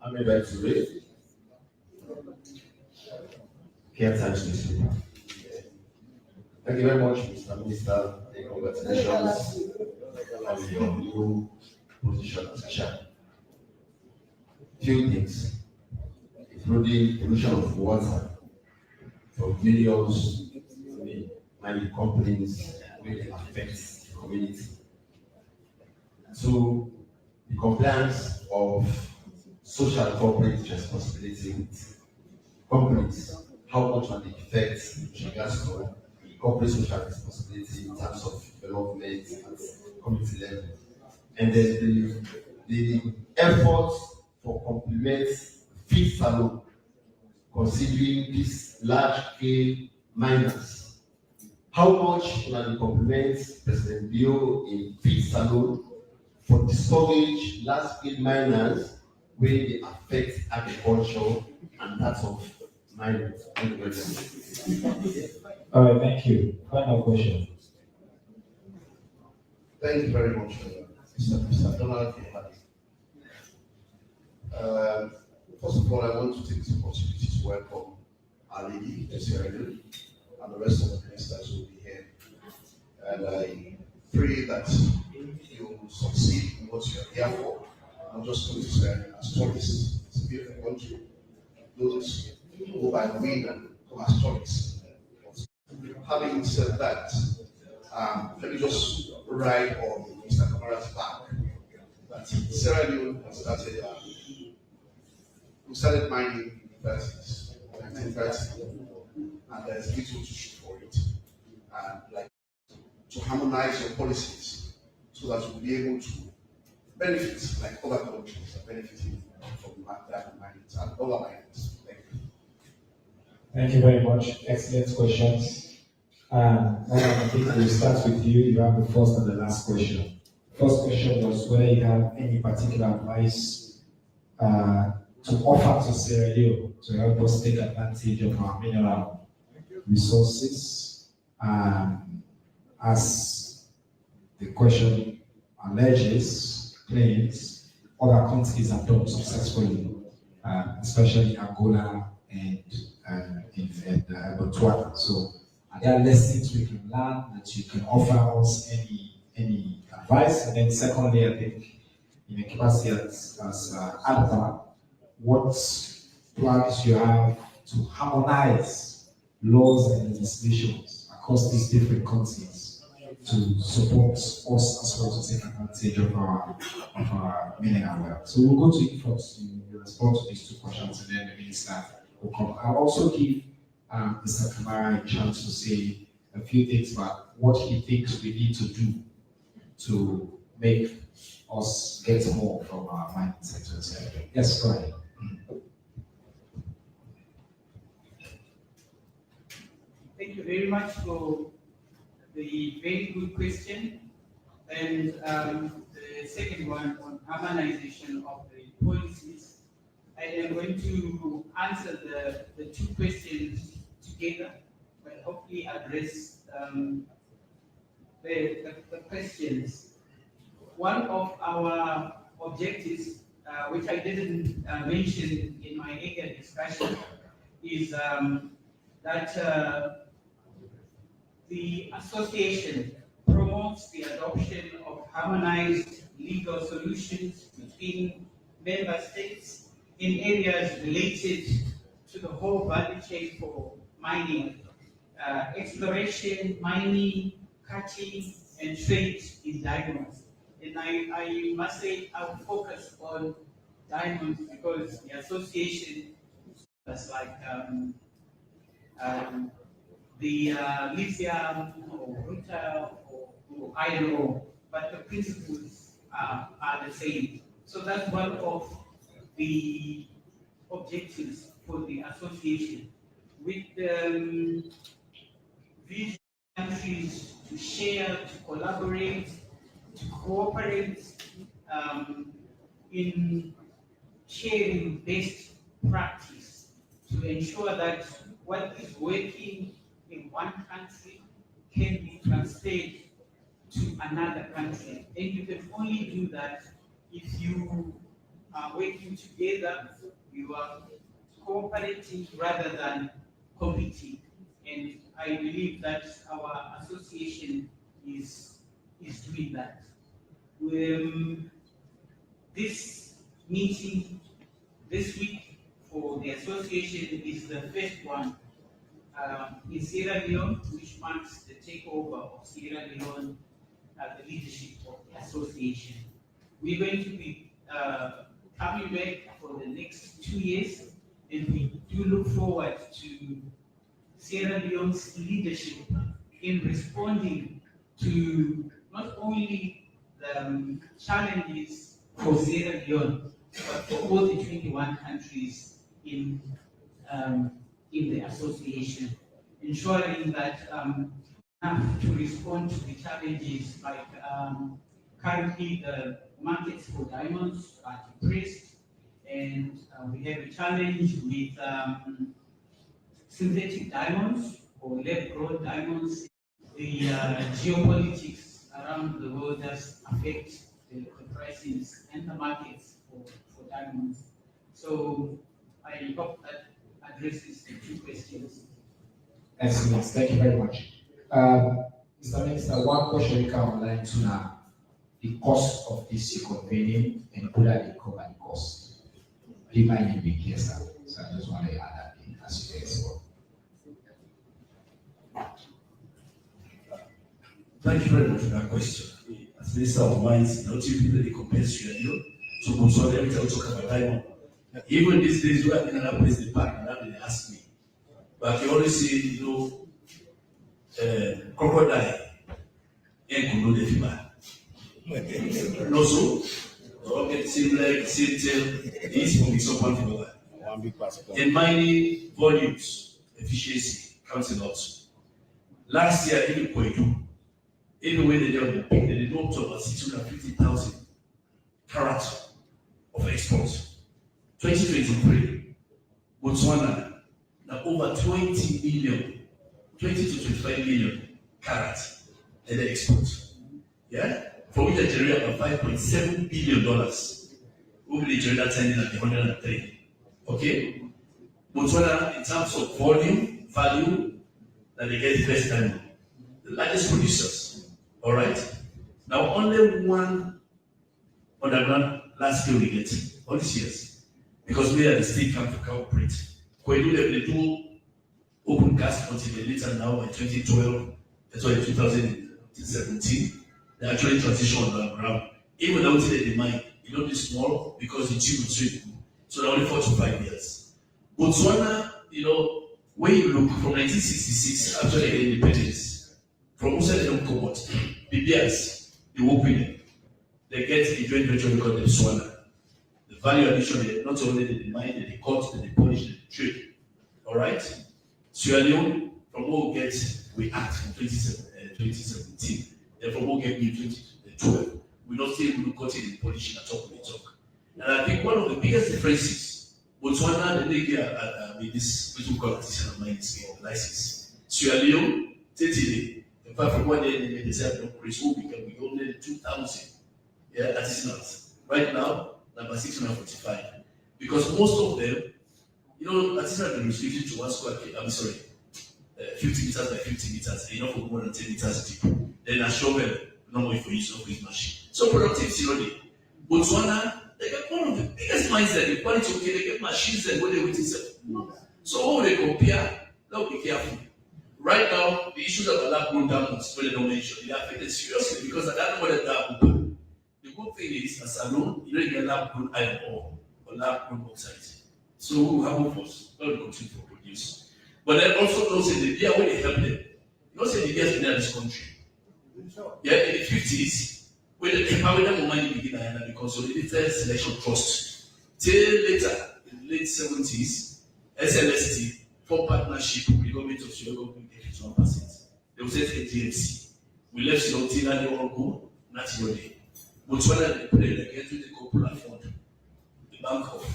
I'm able to read. Care Times newspaper. Thank you very much, Mr. Minister, and congratulations on your new position as chair. Few things, including pollution of water from millions mining companies will affect the community. So, the compliance of social corporate responsibility with companies, how much will it affect with regards to corporate social responsibility in terms of development at community level. And then the efforts for complement feed salon, considering these large-scale miners. How much will the complement President Bio in feed salon for discourage large-scale miners where they affect agriculture and that of miners? All right, thank you. Final question. Thank you very much, Mr. Donald. First of all, I want to take this opportunity to welcome our lady, the Sierra Leone, and the rest of the ministers who will be here. And I pray that you succeed in what you are here for, not just going to Sierra Leone as tourists. It's a beautiful country. Those who go by the wind and come as tourists. Having said that, let me just ride on Mr. Kamara's back. That Sierra Leone has started mining in the 30s, 1930, and there's little to show for it. And like to harmonize your policies so that you'll be able to benefit like other countries are benefiting from that mining and other minings. Thank you. Thank you very much. Excellent questions. I think we'll start with you. You have the first and the last question. First question was whether you have any particular advice to offer to Sierra Leone to help us take advantage of our mineral resources as the question alleges, claims, other countries have done successfully, especially Angola and in Botswana. So, are there lessons we can learn that you can offer us any advice? And then secondly, I think in a capacity as ADPA, what plans you have to harmonize laws and legislations across these different countries to support us as well to take advantage of our mineral wealth. So we'll go to you first. You respond to these two questions, and then the minister will come. I'll also give Mr. Kamara a chance to say a few things about what he thinks we need to do to make us get more from our mining sectors. Yes, go ahead. Thank you very much for the very good question. And the second one on harmonization of the policies. I am going to answer the two questions together, but hopefully address the questions. One of our objectives, which I didn't mention in my earlier discussion, is that the association promotes the adoption of harmonized legal solutions between member states in areas related to the whole value chain for mining, exploration, mining, cutting, and trade in diamonds. And I must say I will focus on diamonds because the association is like the lithium or rutile or iron ore, but the principles are the same. So that's one of the objectives for the association, with these countries to share, to collaborate, to cooperate in sharing best practice to ensure that what is working in one country can be transferred to another country. And you can only do that if you are working together, you are cooperating rather than competing. And I believe that our association is doing that. This meeting this week for the association is the first one in Sierra Leone, which marks the takeover of Sierra Leone at the leadership of the association. We're going to be coming back for the next 2 years, and we do look forward to Sierra Leone's leadership in responding to not only the challenges for Sierra Leone, but for all the 21 countries in the association, ensuring that to respond to the challenges like currently the markets for diamonds are depressed, and we have a challenge with synthetic diamonds or lab-grown diamonds. The geopolitics around the world does affect the prices and the markets for diamonds. So I hope that addresses the two questions. Excellent, thank you very much. Mr. Minister, one question we can online to now. The cost of this convening and whether they cover the cost. It might be clear, sir. So I just want to add that in as you guys well. Thank you very much for that question. As Minister of Mines, not you people they compare Sierra Leone. So every time we talk about diamond. Even these days where another place the park, now they ask me. But you always say, you know, crocodile and could do the fever. And also, all get same leg, same tail, this will be so powerful. And mining volumes, efficiency comes a lot. Last year, even Kwedu, even when they did the peak, they did up to about 650,000 carats of exports. 2023, Botswana, now over 20 to 25 million carats. and they export. Yeah? For which they generate about $5.7 billion. We will generate that at the 103. Okay? Botswana, in terms of volume, value, that they get the best time. The largest producers. Alright? Now only one underground large scale we get all these years. Because we are the state camp to cooperate. When they do open cast until later now in 2012, that's why in 2017, they actually transition underground. Even though they mine, it don't be small because the tube will trade. So they're only 4 to 5 years. Botswana, when you look from 1966, after they get independence, from Musa they don't come out. BBS, they work with them. They get a joint venture we call them Botswana. The value addition, not only they mine, they cut, they polish, they trade. Alright? Sierra Leone, from what we get, we act in 2017. Then from what we get in 2012, we not still cut it in polishing at all, we talk. And I think one of the biggest differences, Botswana, they get with this, which we call artisanal mining scale license. Sierra Leone, 30 in fact, from one day they said, Chris, we only 2,000 artisanals. Right now, number 645. Because most of them, artisanal is restricted to 1 square kilometer, 50 meters by 50 meters, enough for more than 10 meters deep. Then a shovel, normally for use of his machine. So productivity, Botswana, they get one of the biggest mines there. The quality okay, they get machines there where they wait itself. So when they compare, now be careful. Right now, the issues of the lab-grown diamonds, where they don't mention, they are affected seriously because I don't know what the open. The good thing is, as a loan, you don't get lab-grown iron ore or lab-grown bauxite. So we have hope for us, not to continue to produce. But then also know say the beer when they help them. You know say the beers in this country. Yeah, in the 50s, when they empower them money begin and the consolidated selection trust. Till later, in the late 70s, SLST for partnership with the government of Sierra Leone get 1%. They will set a GMC. We left Silotina, they all go, natural day. Botswana, they put it against the Coppola Fund, the Bank of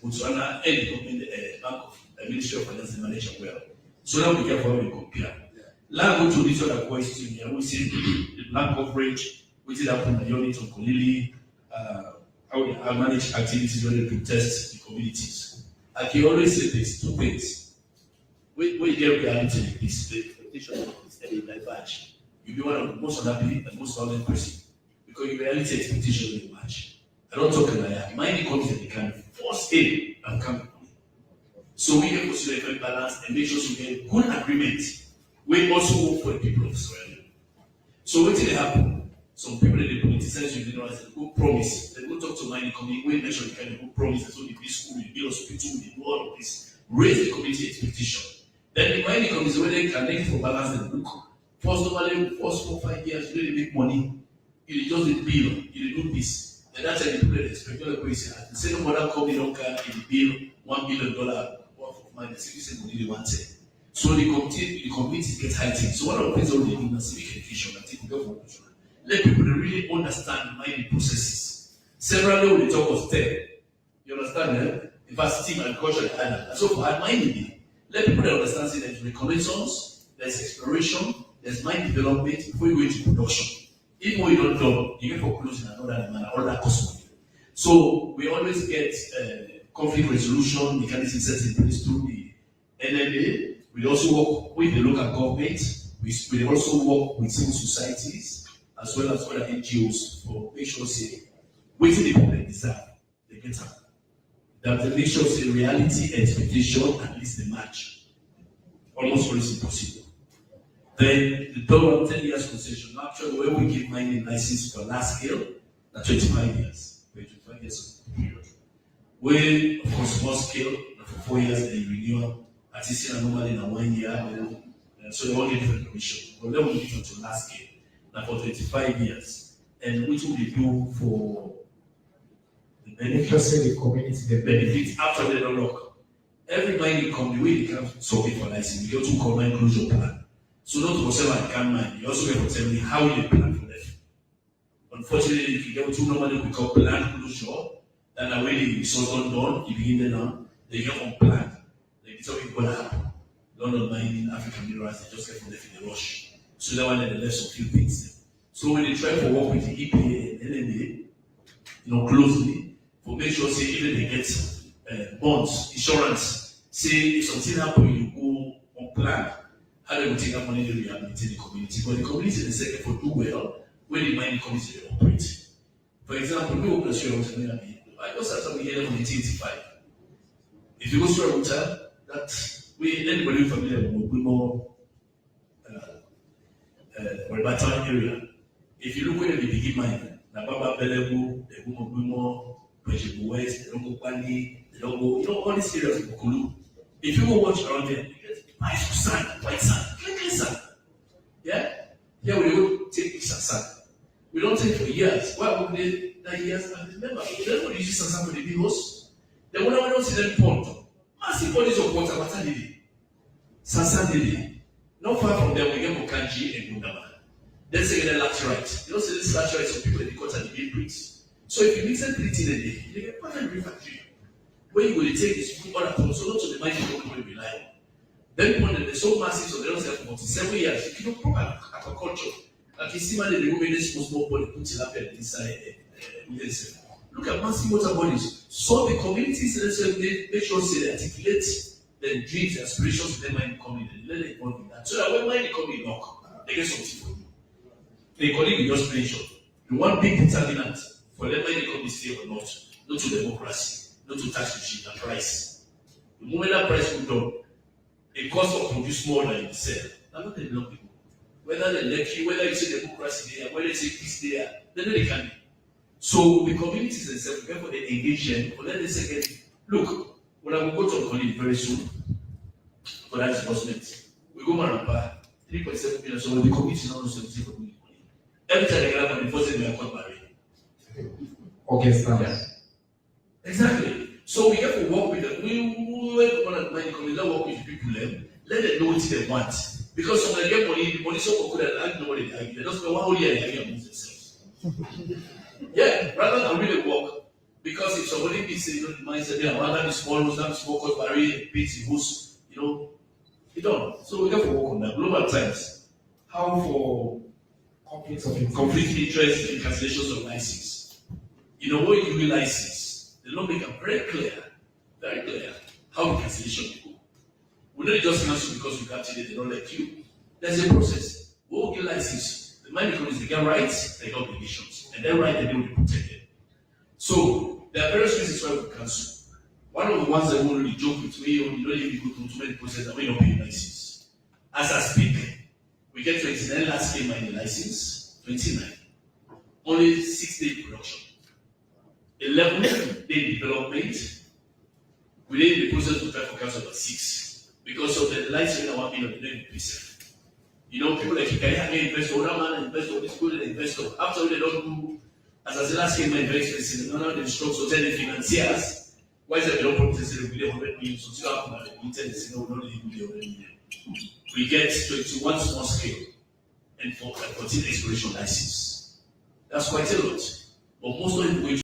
Botswana, and the government, Bank of Ministry of Finance and Management well. So now we careful how we compare. Now go to this other question here. We see the land coverage, which is happening in the unit of Kolili, how we manage activities when to test the communities. I can always say this, 2 things. We get reality like this, the expectation is a diverge. You'll be one of the most unhappy and most violent person because your reality expectation will match. I don't talk like that. Mind comes in the kind of force in and come. So we can consider a balance and make sure we get good agreement. We also work for the people of Israel. So what did happen? Some people that they politicize you, they don't have a good promise. They go talk to mining community, we make sure they kind of good promise. So they build school, they build hospital, they do all of this. Raise the community expectation. Then the mining community where they can make for balance and look. First, normally, first 4 5 years, you really make money. You just the bill, you do this. And that's how the people expect. You're like, the same mother company don't care in the bill, $1 billion worth of money, the citizen will need one thing. So the community gets heightened. So one of the things that we do is civic education. I think we go for let people really understand mining processes. Several when they talk of STEM, you understand that? In fact, STEM, agriculture, and island. So for mining, let people understand that there's reconnaissance, there's exploration, there's mine development before you go into production. Even when you don't know, you get for closing another man, all that cost money. So we always get conflict resolution mechanism set in place through the NLA. We also work with the local government. We also work with civil societies as well as other NGOs for make sure say waiting the people deserve, they get up. That they make sure say reality expectation at least they match. Almost always impossible. Then the third one, 10 years concession. Actually, where we give mining license for large scale, that's 25 years. 25 years of period. We, of course, small scale, for 4 years, they renew. Artisanal normally in 1 year. So they all get different permission. But then we give it to large scale. Now for 25 years. And which will they do for the benefits? The community, the benefits after they don't lock. Every mining company, we can survey for license. We go to call mine closure plan. So not for sell and can mine, you also get to tell me how you plan for that. Unfortunately, if you get to normally we call plan closure, then already the resource done, you begin then they get unplanned. Like it's already gonna happen. London mining, African minerals, they just get from there in the rush. So that one and the left some few things. So when they try to work with the EPA and NNA, closely, for make sure say even they get bonds, insurance. Say if something happen, you go on plan. How they will take that money to rehabilitate the community. But the community in second for do well when the mining community they operate. For example, we open a Sri I just started here in 1985. If you go to a router, that we anybody familiar with more Batan area. If you look where they begin mining, Nababa Belebu, the Gumo, Prejibu West, the Longo Kwani, the Longo, all these areas of Okulu. If you go watch around there, you get nice sand, white sand, clean sand. Yeah? Here we go take sand. We don't take for years. Why would they that years? And remember, they don't use sand for the big house. Then when I don't see them pond, massive bodies of water, what are they? Sansan Dili. Not far from there, we get Mokanji and Gundama. Then say the laterite. You know, say this laterite, some people in the quarter, the big bricks. So if you mix them 3 in a day, you get perfect refactory. Where you will take this food on a pond, so not to the mighty people will rely on. Then when they're so massive, so they don't say for 47 years, if you don't proper agriculture, like you see, man, they remove any small body, put it up inside. Look at massive water bodies. So the communities, they make sure they articulate their dreams, aspirations to their mining community. Let them involve in that. So that when mining community knock, they get something for you. The colleague will just mention the one big determinant for them mining community stay or not to democracy, not to tax regime, the price. The moment that price goes down, the cost of produce more than you sell. Now not the people. Whether they elect you, whether you say democracy there, whether you say peace there, then they can be. So the communities themselves, therefore they engage them, but then they say, look, when I will go to a colleague very soon for that disbursement, we go Marapa, 3.7 million, so the community now knows 70 for money. Every time they get money, first thing we are called barrier. Okay, stand. Exactly. So we have to work with them. We want to make the community work with people, let them know what they want. Because when they get money, the money so good that I don't know what they argue. They don't spend 1 whole year and argue amongst themselves. Yeah, rather than really work. Because if somebody needs the mindset, they rather be small, cause barrier, beats the host, you don't. So we have to work on that. Global times, how for conflict of interest and cancellations of license. When you give license, the law make it very clear, how the cancellation will go. We don't just cancel because you can't they don't let you. There's a process. We will get license. The mining companies, they get rights, they get obligations. And their right, they will be protected. So, there are various reasons why we cancel. One of the ones that we really joke with me, you don't even go through too many processes that we don't pay license. As I speak, we get 29 large scale mining license, 29. Only 6 day production. 11 day development. Within the process, we try for cancel about 6. Because of the license in our million, they don't pay safe. People like you can have an investor, that man investor, this good investor. After they don't do, as I said, last game, very expensive. None of them strong, so tell the financiers. Why is that they don't promise they will be 100 million? So, you have to no, not really be 100 million. We get 21 small scale and 14 exploration license. That's quite a lot. But most of it